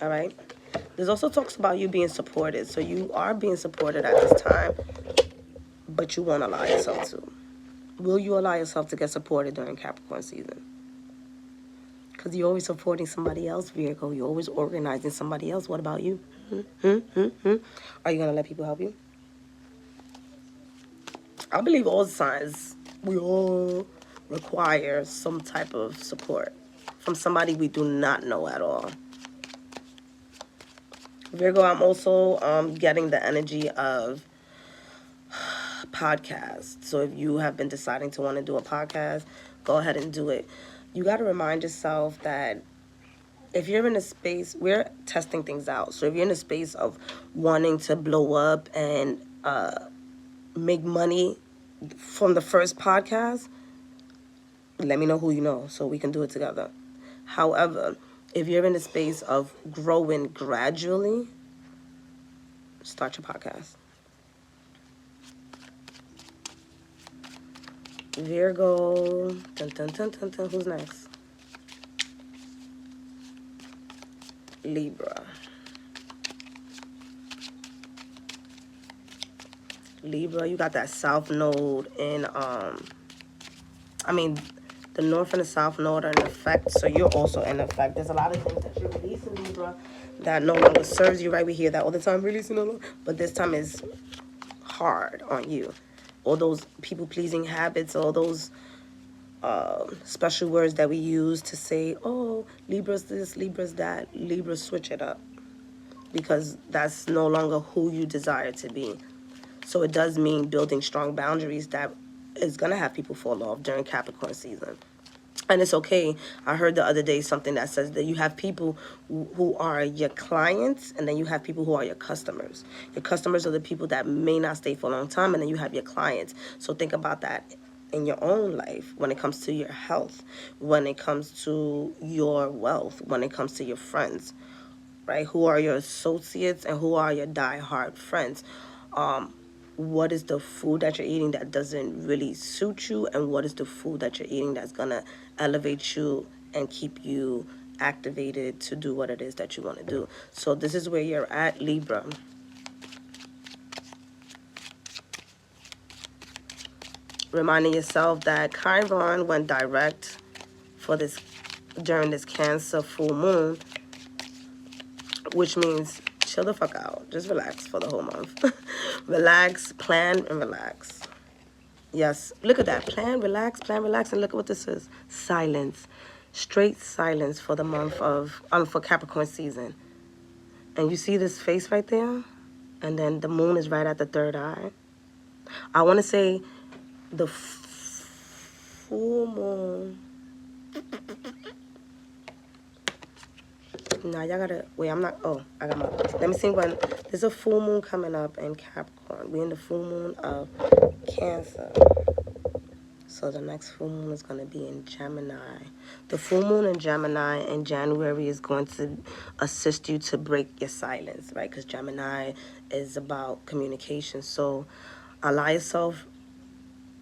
All right. This also talks about you being supported. So you are being supported at this time, but you won't allow yourself to. Will you allow yourself to get supported during Capricorn season? Because you're always supporting somebody else, Virgo. You're always organizing somebody else. What about you? Are you going to let people help you? I believe all signs, we all require some type of support from somebody we do not know at all. Virgo, I'm also getting the energy of podcast. So if you have been deciding to want to do a podcast, go ahead and do it. You got to remind yourself that if you're in a space, we're testing things out. So if you're in a space of wanting to blow up and make money from the first podcast, let me know who you know so we can do it together. However, if you're in a space of growing gradually, start your podcast. Virgo. Dun, dun, dun, dun, dun. Who's next? Libra. Libra, you got that south node in, the north and the south node are in effect, so you're also in effect. There's a lot of things that you're releasing, Libra, that no longer serves you, right? We hear that all the time, releasing no longer, but this time is hard on you. All those people-pleasing habits, all those special words that we use to say, oh, Libra's this, Libra's that. Libra, switch it up, because that's no longer who you desire to be. So it does mean building strong boundaries that is going to have people fall off during Capricorn season. And it's okay. I heard the other day something that says that you have people who are your clients, and then you have people who are your customers. Your customers are the people that may not stay for a long time, and then you have your clients. So think about that in your own life, when it comes to your health, when it comes to your wealth, when it comes to your friends, right? Who are your associates and who are your die-hard friends? What is the food that you're eating that doesn't really suit you, and what is the food that you're eating that's gonna elevate you and keep you activated to do what it is that you want to do. So this is where you're at, Libra. Reminding yourself that Chiron went direct for this during this Cancer full moon, which means chill the fuck out. Just relax for the whole month. Relax, plan, and relax. Yes, look at that. Plan, relax, and look at what this is. Silence. Straight silence for the month of, for Capricorn season. And you see this face right there? And then the moon is right at the third eye. I want to say the full moon. Nah, y'all gotta, wait, I'm not, oh, I got my, let me see when, there's a full moon coming up in Capricorn. We're in the full moon of Cancer. So the next full moon is going to be in Gemini. The full moon in Gemini in January is going to assist you to break your silence, right? Because Gemini is about communication. So allow yourself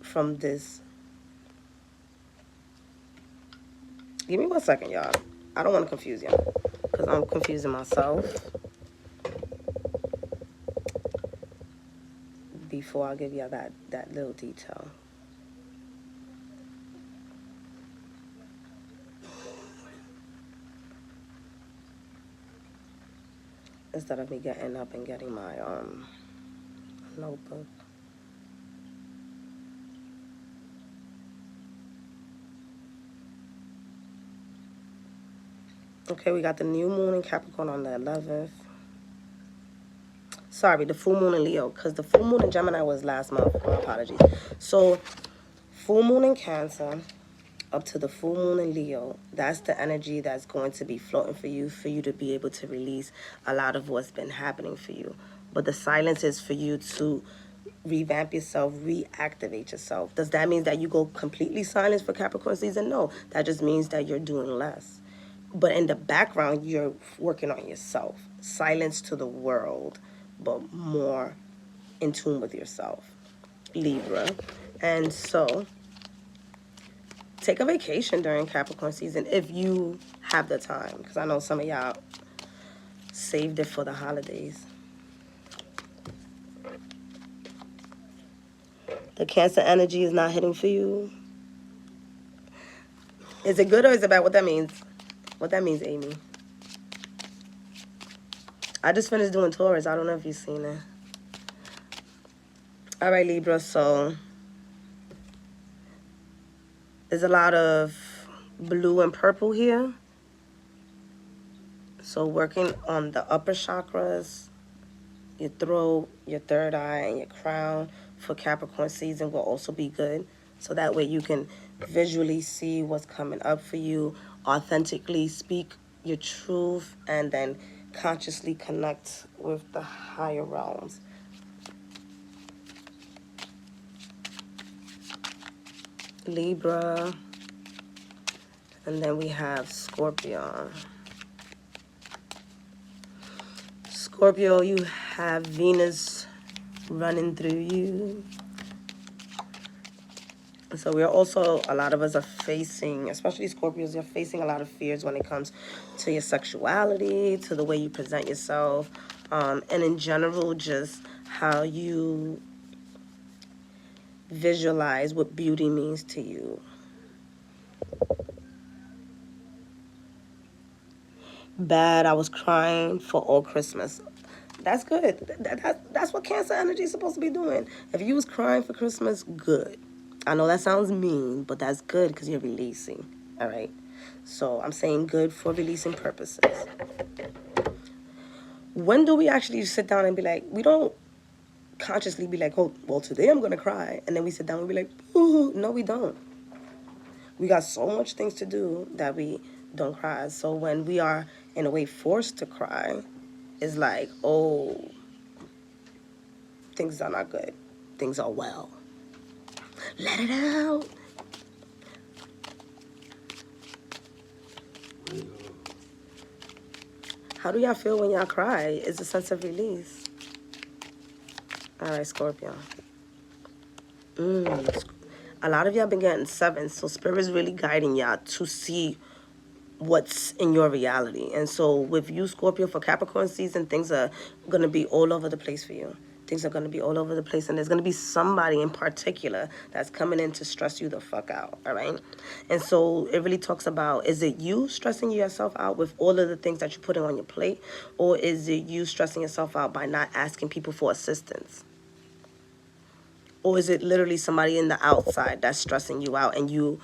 from this. Give me 1 second, y'all. I don't want to confuse y'all, because I'm confusing myself before I give y'all that little detail. Instead of me getting up and getting my notebook. Okay, we got the new moon in Capricorn on the 11th. Sorry, the full moon in Leo, because the full moon in Gemini was last month. My apologies. So, full moon in Cancer up to the full moon in Leo, that's the energy that's going to be floating for you to be able to release a lot of what's been happening for you. But the silence is for you to revamp yourself, reactivate yourself. Does that mean that you go completely silent for Capricorn season? No, that just means that you're doing less. But in the background, you're working on yourself. Silence to the world, but more in tune with yourself, Libra. And so take a vacation during Capricorn season if you have the time, because I know some of y'all saved it for the holidays. The Cancer energy is not hitting for you. Is it good or is it bad? What that means? What that means, Amy? I just finished doing Taurus. I don't know if you've seen it. All right, Libra, so there's a lot of blue and purple here. So working on the upper chakras, your throat, your third eye, and your crown for Capricorn season will also be good. So that way you can visually see what's coming up for you, authentically speak your truth, and then consciously connect with the higher realms. Libra, and then we have Scorpio. Scorpio, you have Venus running through you. So we're also, a lot of us are facing, especially Scorpios, you're facing a lot of fears when it comes to your sexuality, to the way you present yourself, and in general, just how you visualize what beauty means to you. Bad, I was crying for all Christmas. That's good. That's what Cancer energy is supposed to be doing. If you was crying for Christmas, good. I know that sounds mean, but that's good because you're releasing. All right. So I'm saying good for releasing purposes. When do we actually sit down and be like, we don't consciously be like, oh, well, today I'm going to cry. And then we sit down and be like, ooh, no, we don't. We got so much things to do that we don't cry. So when we are, in a way, forced to cry, it's like, oh, things are not good. Things are well. Let it out. How do y'all feel when y'all cry? It's a sense of release. All right, Scorpio. A lot of y'all been getting sevens, so Spirit's really guiding y'all to see what's in your reality. And so with you, Scorpio, for Capricorn season, things are going to be all over the place for you. Things are going to be all over the place, and there's going to be somebody in particular that's coming in to stress you the fuck out, all right? And so it really talks about, is it you stressing yourself out with all of the things that you're putting on your plate, or is it you stressing yourself out by not asking people for assistance? Or is it literally somebody in the outside that's stressing you out and you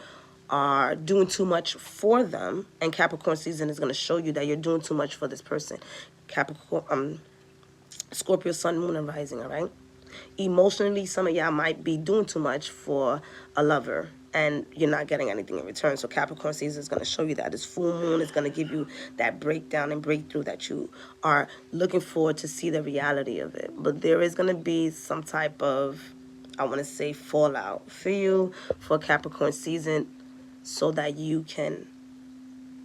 are doing too much for them? And Capricorn season is going to show you that you're doing too much for this person. Capricorn, Scorpio, Sun, Moon, and Rising, all right? Emotionally, some of y'all might be doing too much for a lover and you're not getting anything in return. So Capricorn season is going to show you that. This full moon is going to give you that breakdown and breakthrough that you are looking for to see the reality of it. But there is going to be some type of, I want to say, fallout for you for Capricorn season so that you can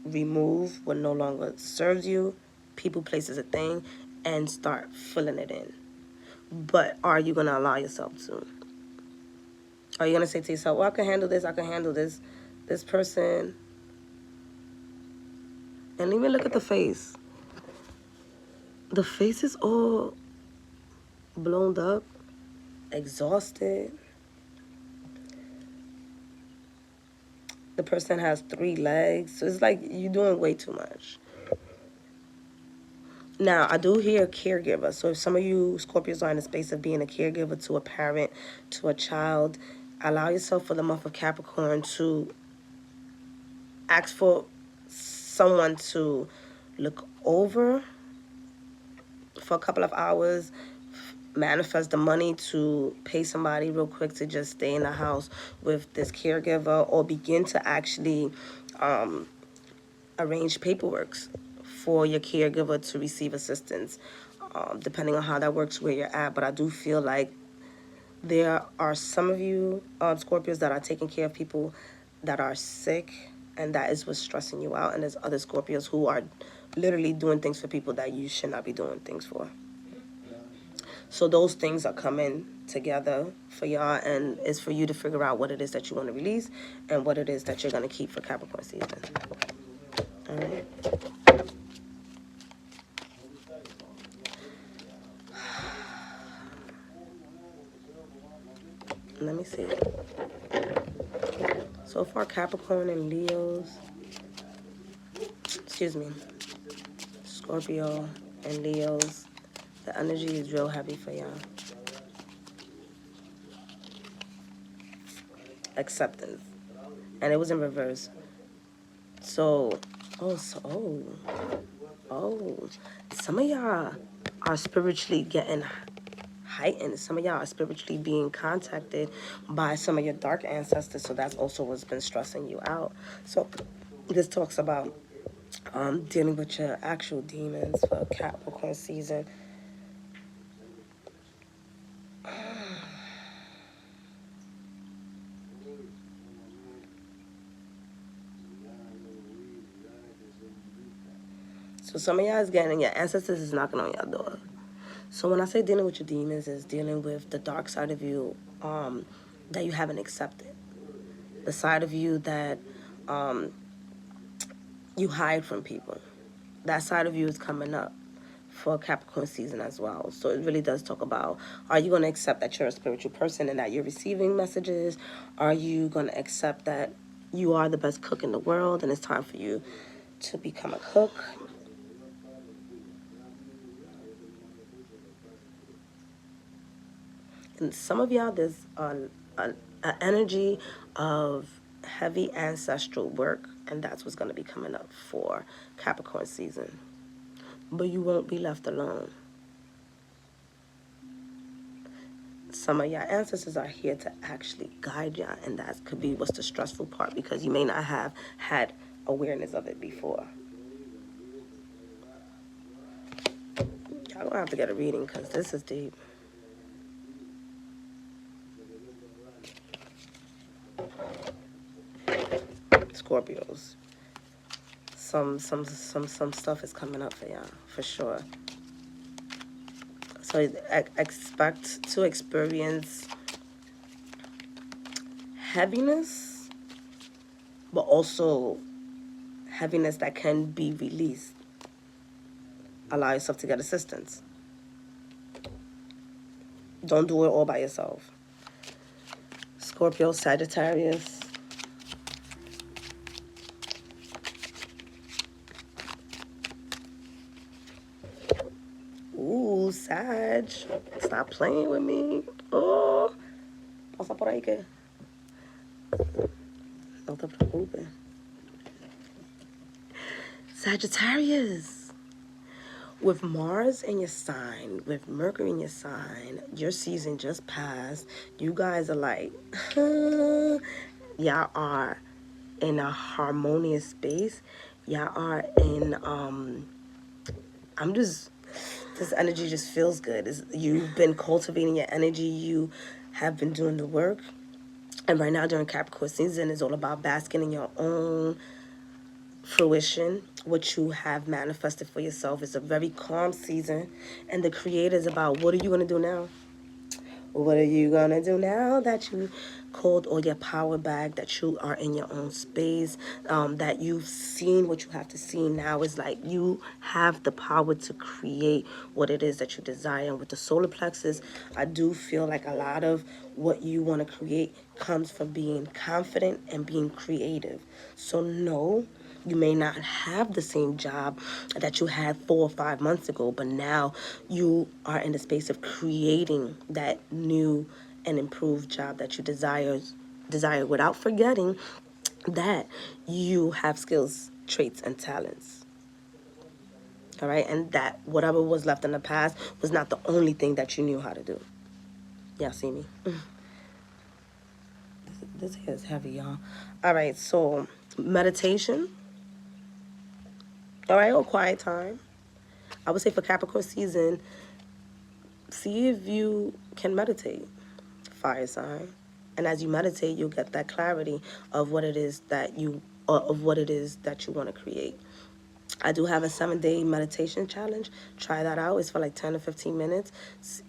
remove what no longer serves you, people, places, a thing, and start filling it in. But are you going to allow yourself to? Are you going to say to yourself, well, I can handle this person? And even look at the face. The face is all blown up, exhausted. The person has 3 legs. So it's like you're doing way too much. Now, I do hear caregiver. So if some of you Scorpios are in the space of being a caregiver to a parent, to a child, allow yourself for the month of Capricorn to ask for someone to look over for a couple of hours, manifest the money to pay somebody real quick to just stay in the house with this caregiver, or begin to actually arrange paperwork for your caregiver to receive assistance, depending on how that works where you're at. But I do feel like there are some of you Scorpios that are taking care of people that are sick, and that is what's stressing you out. And there's other Scorpios who are literally doing things for people that you should not be doing things for. So those things are coming together for y'all, and it's for you to figure out what it is that you want to release and what it is that you're going to keep for Capricorn season. All right. Let me see. So far, Capricorn and Leos, Scorpio and Leos, the energy is real heavy for y'all. Acceptance. And it was in reverse. So, some of y'all are spiritually getting heightened. Some of y'all are spiritually being contacted by some of your dark ancestors. So that's also what's been stressing you out. So this talks about dealing with your actual demons for Capricorn season. So some of y'all is getting, your ancestors is knocking on your door. So when I say dealing with your demons, is dealing with the dark side of you that you haven't accepted. the side of you that you hide from people. That side of you is coming up for Capricorn season as well. So it really does talk about, are you going to accept that you're a spiritual person and that you're receiving messages? Are you going to accept that you are the best cook in the world and it's time for you to become a cook? And some of y'all, there's an energy of heavy ancestral work, and that's what's going to be coming up for Capricorn season. But you won't be left alone. Some of your ancestors are here to actually guide y'all, and that could be what's the stressful part, because you may not have had awareness of it before. Y'all gonna have to get a reading because this is deep. Scorpios. Some stuff is coming up for y'all, for sure. So expect to experience heaviness, but also heaviness that can be released. Allow yourself to get assistance. Don't do it all by yourself. Scorpio, Sagittarius. Ooh, Sag. Stop playing with me. Oh. Pasa por ahí que. No te preocupes. Sagittarius. With Mars in your sign, with Mercury in your sign, your season just passed. You guys are like, y'all are in a harmonious space. Y'all are in, this energy just feels good. You've been cultivating your energy. You have been doing the work. And right now during Capricorn season, it's all about basking in your own fruition, what you have manifested for yourself. It's a very calm season, and the creator is about, what are you going to do now? What are you going to do now that you called all your power back, that you are in your own space, that you've seen what you have to see? Now is like you have the power to create what it is that you desire. And with the solar plexus, I do feel like a lot of what you want to create comes from being confident and being creative. So no, you may not have the same job that you had 4 or 5 months ago, but now you are in the space of creating that new and improved job that you desire without forgetting that you have skills, traits, and talents. All right, and that whatever was left in the past was not the only thing that you knew how to do. Y'all see me? This here is heavy, y'all. All right, so meditation. All right, or quiet time. I would say for Capricorn season, see if you can meditate. Fire sign. And as you meditate, you'll get that clarity of what it is that you want to create. I do have a 7-day meditation challenge. Try that out. It's for like 10 to 15 minutes.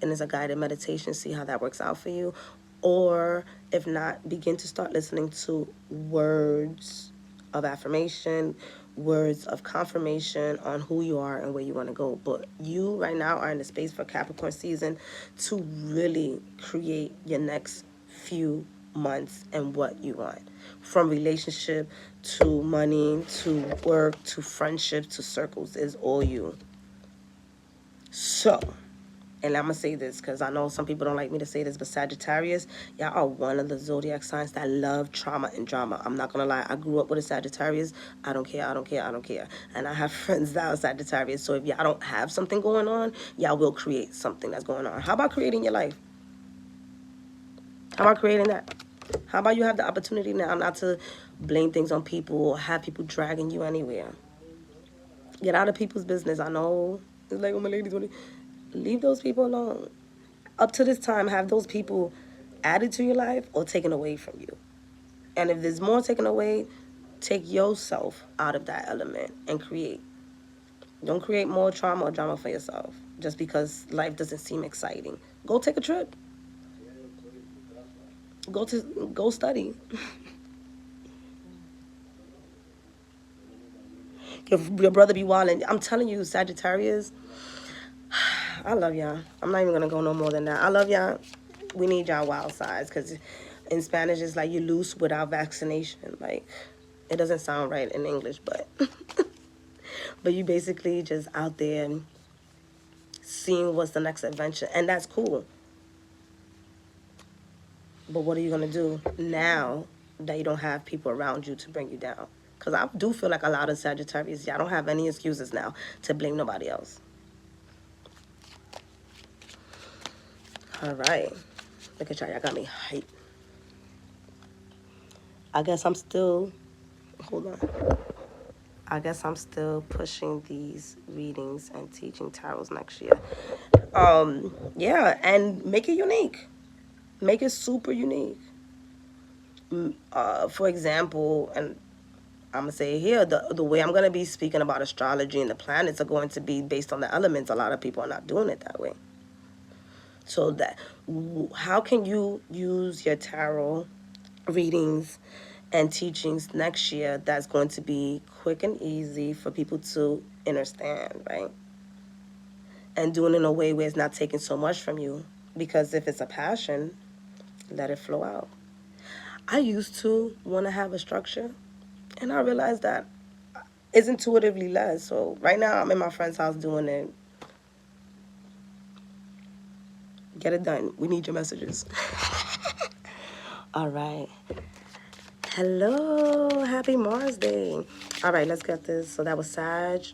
And it's a guided meditation. See how that works out for you. Or if not, begin to start listening to words of affirmation, words of confirmation on who you are and where you want to go. But you right now are in the space for Capricorn season to really create your next few months and what you want. From relationship to money to work to friendship to circles is all you. So, and I'm going to say this because I know some people don't like me to say this, but Sagittarius, y'all are one of the zodiac signs that love trauma and drama. I'm not going to lie. I grew up with a Sagittarius. I don't care. And I have friends that are Sagittarius. So if y'all don't have something going on, y'all will create something that's going on. How about creating your life? How about creating that? How about you have the opportunity now not to blame things on people or have people dragging you anywhere? Get out of people's business. I know it's like, oh, my ladies, leave those people alone. Up to this time, have those people added to your life or taken away from you. And if there's more taken away, take yourself out of that element and create. Don't create more trauma or drama for yourself just because life doesn't seem exciting. Go take a trip. Go study. Your brother be wilding. I'm telling you, Sagittarius, I love y'all. I'm not even gonna go no more than that. I love y'all. We need y'all wild sides because in Spanish it's like you loose without vaccination. Like it doesn't sound right in English, but but you basically just out there and seeing what's the next adventure, and that's cool. But what are you gonna do now that you don't have people around you to bring you down? Because I do feel like a lot of Sagittarius, y'all don't have any excuses now to blame nobody else. All right. Look at y'all. Y'all got me hyped. I guess I'm still, hold on. I guess I'm still pushing these readings and teaching tarots next year. Yeah, and make it unique. Make it super unique. For example, and I'm gonna say here, the way I'm gonna be speaking about astrology and the planets are going to be based on the elements. A lot of people are not doing it that way. So that how can you use your tarot readings and teachings next year that's going to be quick and easy for people to understand, right? And doing it in a way where it's not taking so much from you. Because if it's a passion, let it flow out. I used to want to have a structure, and I realized that it's intuitively led. So right now I'm in my friend's house doing it. Get it done. We need your messages. All right. Hello. Happy Mars Day. All right, let's get this. So that was Sag,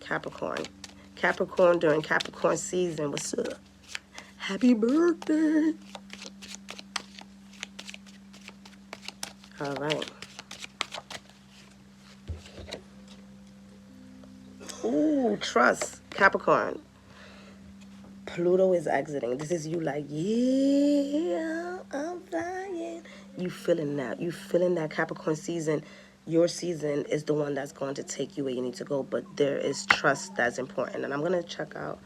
Capricorn. Capricorn during Capricorn season. What's up? Happy birthday. All right. Ooh, trust. Capricorn. Pluto is exiting. This is you like, yeah, I'm flying. You feeling that. You feeling that Capricorn season. Your season is the one that's going to take you where you need to go. But there is trust that's important. And I'm going to check out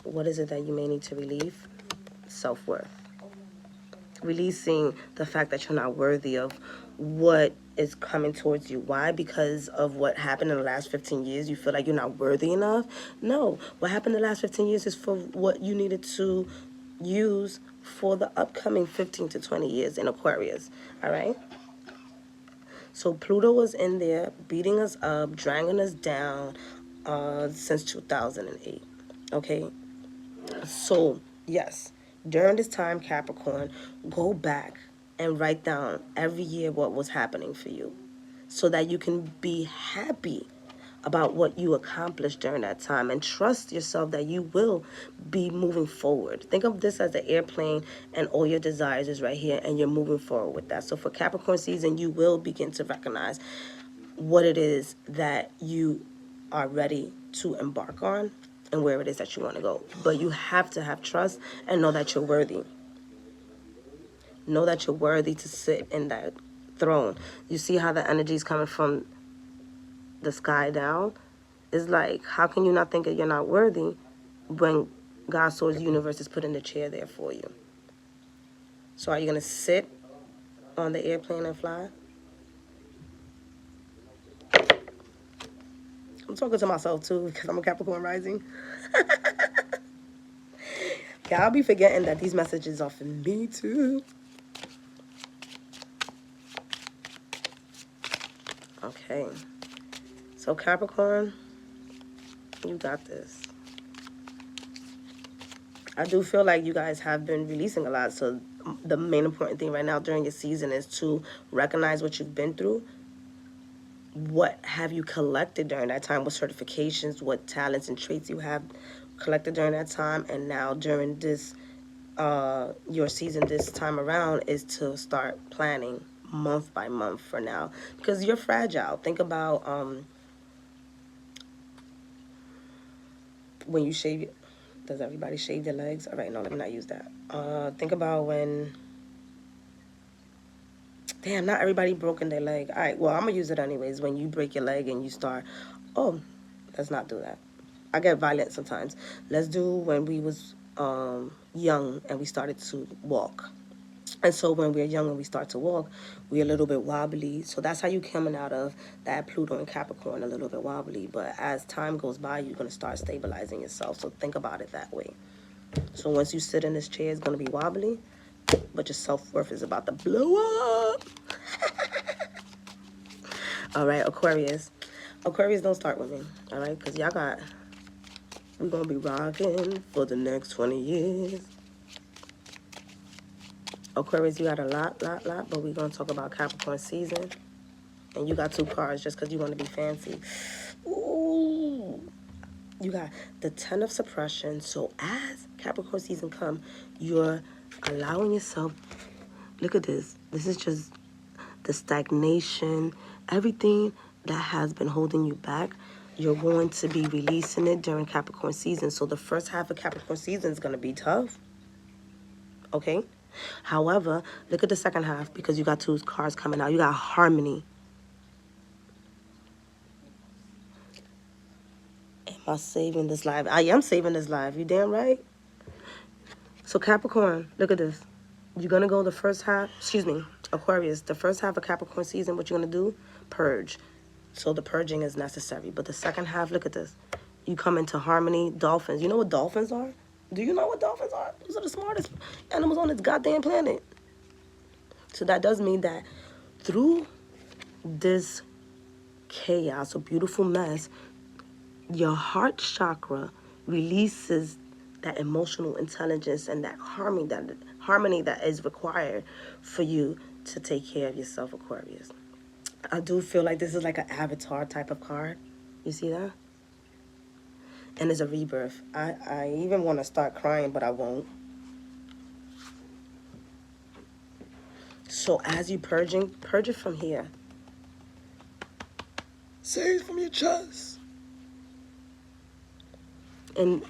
what is it that you may need to relieve? Self-worth. Releasing the fact that you're not worthy of what is coming towards you. Why? Because of what happened in the last 15 years. You feel like you're not worthy enough. No, what happened in the last 15 years is for what you needed to use for the upcoming 15 to 20 years in Aquarius. All right. So Pluto was in there beating us up, dragging us down since 2008. Okay. So, yes, during this time, Capricorn, go back and write down every year what was happening for you so that you can be happy about what you accomplished during that time and trust yourself that you will be moving forward. Think of this as an airplane and all your desires is right here and you're moving forward with that. So for Capricorn season, you will begin to recognize what it is that you are ready to embark on and where it is that you want to go. But you have to have trust and know that you're worthy. Know that you're worthy to sit in that throne. You see how the energy is coming from the sky down? It's like, how can you not think that you're not worthy when God, source, universe is putting the chair there for you? So are you going to sit on the airplane and fly? I'm talking to myself too because I'm a Capricorn rising. Yeah, I'll be forgetting that these messages are for me too. Okay. So Capricorn, you got this. I do feel like you guys have been releasing a lot. So the main important thing right now during your season is to recognize what you've been through. What have you collected during that time? What certifications, what talents and traits you have collected during that time? And now during this, your season this time around is to start planning month by month for now. Because you're fragile. Think about when you shave. Does everybody shave their legs? All right, no, let me not use that. Think about when... Damn, not everybody broken their leg. All right, well, I'm going to use it anyways. When you break your leg and you start... Oh, let's not do that. I get violent sometimes. Let's do when we was young and we started to walk. And so when we're young and we start to walk, we're a little bit wobbly. So that's how you coming out of that Pluto and Capricorn, a little bit wobbly. But as time goes by, you're going to start stabilizing yourself. So think about it that way. So once you sit in this chair, it's going to be wobbly, but your self-worth is about to blow up. All right, Aquarius. Aquarius, don't start with me, all right? Because we're going to be rocking for the next 20 years. Aquarius, you got a lot, but we're going to talk about Capricorn season. And you got 2 cards just because you want to be fancy. Ooh. You got the 10 of suppression. So as Capricorn season come, you're allowing yourself, look at this. This is just the stagnation, everything that has been holding you back. You're going to be releasing it during Capricorn season. So the first half of Capricorn season is going to be tough. Okay? However, look at the second half because you got 2 cards coming out. You got harmony. Am I saving this live? I am saving this live. You damn right. So Capricorn, look at this. You're going to go the first half, Aquarius, the first half of Capricorn season, what you're going to do? Purge. So the purging is necessary. But the second half, look at this. You come into harmony, dolphins. You know what dolphins are? Do you know what dolphins are? Those are the smartest animals on this goddamn planet. So that does mean that through this chaos or beautiful mess, your heart chakra releases that emotional intelligence and that harmony that is required for you to take care of yourself, Aquarius. I do feel like this is like an avatar type of card. You see that? And it's a rebirth. I even want to start crying, but I won't. So as you purge it from here. Say it from your chest. And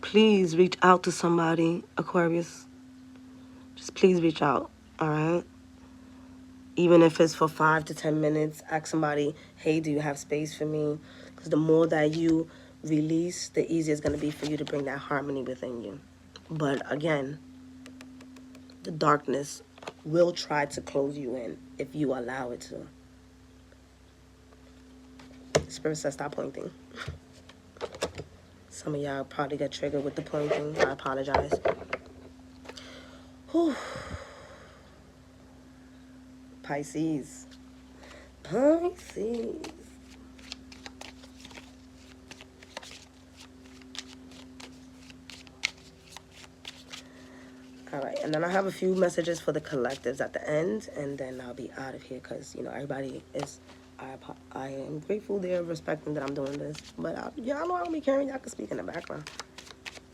please reach out to somebody, Aquarius. Just please reach out, all right? Even if it's for 5 to 10 minutes, ask somebody, hey, do you have space for me? Because the more that you release, the easier it's going to be for you to bring that harmony within you. But again, the darkness will try to close you in if you allow it to. Spirit says stop pointing. Some of y'all probably got triggered with the pointing. I apologize. Whew. Pisces. Pisces. All right, and then I have a few messages for the collectives at the end, and then I'll be out of here because, you know, everybody is... I am grateful they're respecting that I'm doing this. But y'all know I don't be caring. Y'all can speak in the background.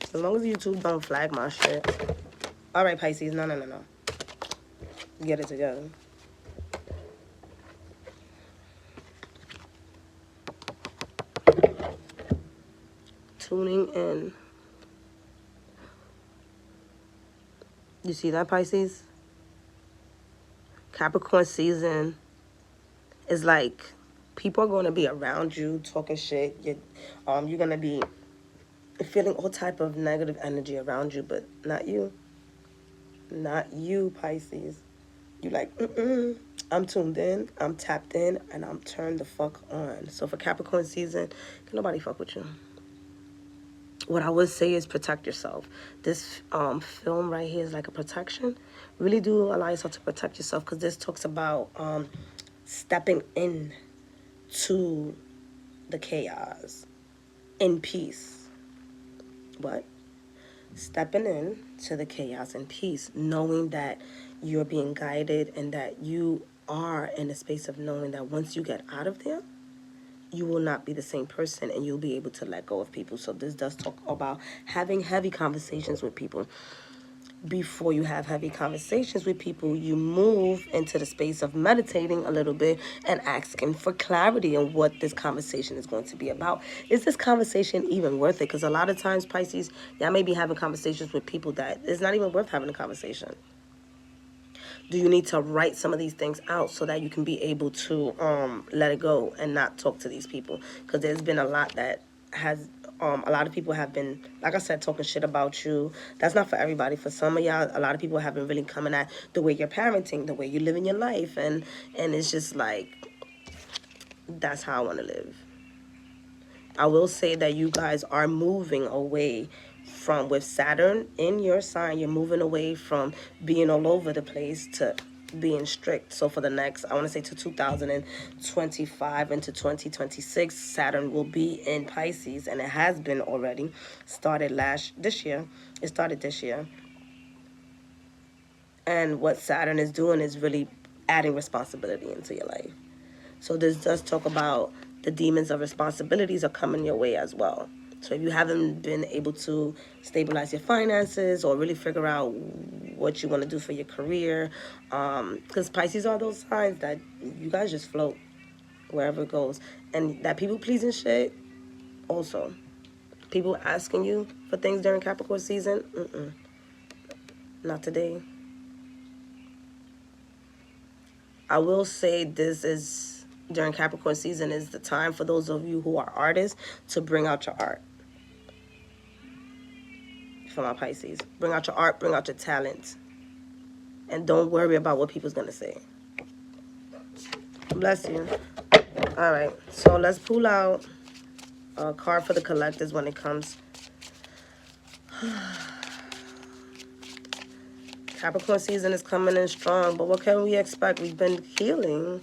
As long as YouTube don't flag my shit. All right, Pisces. No. Get it together. Tuning in. You see that, Pisces? Capricorn season is like people are going to be around you talking shit. You're going to be feeling all type of negative energy around you, but not you. Not you, Pisces. You like, I'm tuned in, I'm tapped in, and I'm turned the fuck on. So for Capricorn season, can nobody fuck with you. What I would say is protect yourself. This film right here is like a protection. Really do allow yourself to protect yourself because this talks about stepping in to the chaos in peace. What? Stepping in to the chaos in peace, knowing that you're being guided and that you are in a space of knowing that once you get out of there, you will not be the same person and you'll be able to let go of people. So this does talk about having heavy conversations with people. Before you have heavy conversations with people, you move into the space of meditating a little bit and asking for clarity on what this conversation is going to be about. Is this conversation even worth it? Because a lot of times, Pisces, y'all may be having conversations with people that it's not even worth having a conversation. Do you need to write some of these things out so that you can be able to let it go and not talk to these people? Because there's been a lot that has A lot of people have been, like I said, talking shit about you. That's not for everybody. For some of y'all, a lot of people have been really coming at the way you're parenting, the way you're living your life, and it's just like, that's how I want to live. I will say that you guys are moving away from, with Saturn in your sign, you're moving away from being all over the place to being strict. So for the next, I want to say to 2025 into 2026, Saturn will be in Pisces, and it has been already. This year. It started this year. And what Saturn is doing is really adding responsibility into your life. So this does talk about the demons of responsibilities are coming your way as well. So if you haven't been able to stabilize your finances or really figure out what you want to do for your career, because Pisces are those signs that you guys just float wherever it goes. And that people pleasing shit, also. People asking you for things during Capricorn season, not today. I will say this is, during Capricorn season, is the time for those of you who are artists to bring out your art. For my Pisces, bring out your art, bring out your talent, and don't worry about what people's gonna say. Bless you. All right, so let's pull out a card for the collectors when it comes. Capricorn season is coming in strong, but what can we expect? We've been healing.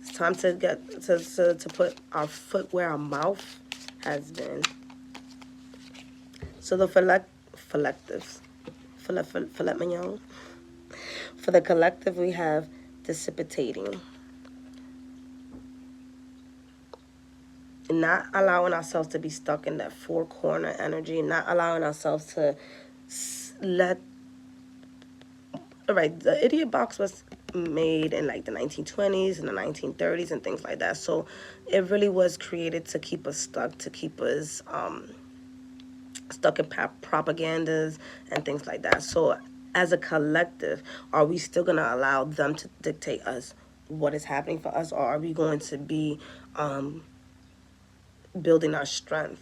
It's time to get to put our foot where our mouth has been. So the collectives, filet mignon. For the collective, we have dissipating. Not allowing ourselves to be stuck in that four corner energy, not allowing ourselves to let. All right, the idiot box was made in like the 1920s and the 1930s and things like that. So it really was created to keep us stuck, to keep us stuck in propagandas and things like that. So as a collective, are we still going to allow them to dictate us what is happening for us, or are we going to be building our strength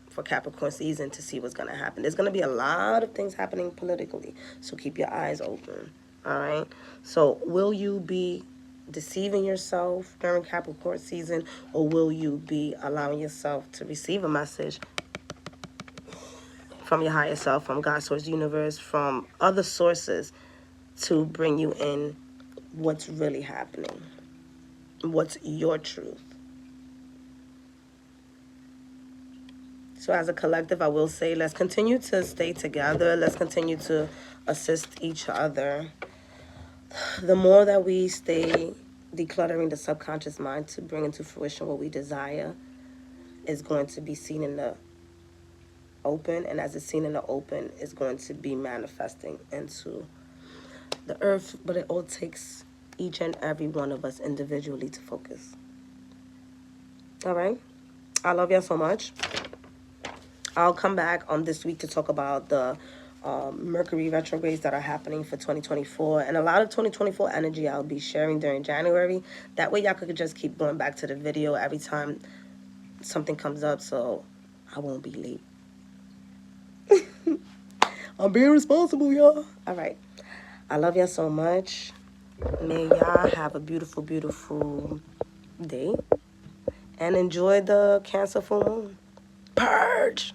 for Capricorn season to see what's going to happen? There's going to be a lot of things happening politically, so keep your eyes open. All right, so will you be deceiving yourself during Capricorn season, or will you be allowing yourself to receive a message from your higher self, from God, source, universe, from other sources to bring you in what's really happening, what's your truth? So as a collective, I will say, let's continue to stay together. Let's continue to assist each other. The more that we stay decluttering the subconscious mind to bring into fruition what we desire, is going to be seen in the open. And as it's seen in the open, it's going to be manifesting into the earth. But it all takes each and every one of us individually to focus. All right? I love y'all so much. I'll come back on this week to talk about the Mercury retrogrades that are happening for 2024. And a lot of 2024 energy I'll be sharing during January. That way y'all could just keep going back to the video every time something comes up, so I won't be late. I'm being responsible, y'all. All right. I love y'all so much. May y'all have a beautiful, beautiful day. And enjoy the Cancer full moon. Purge!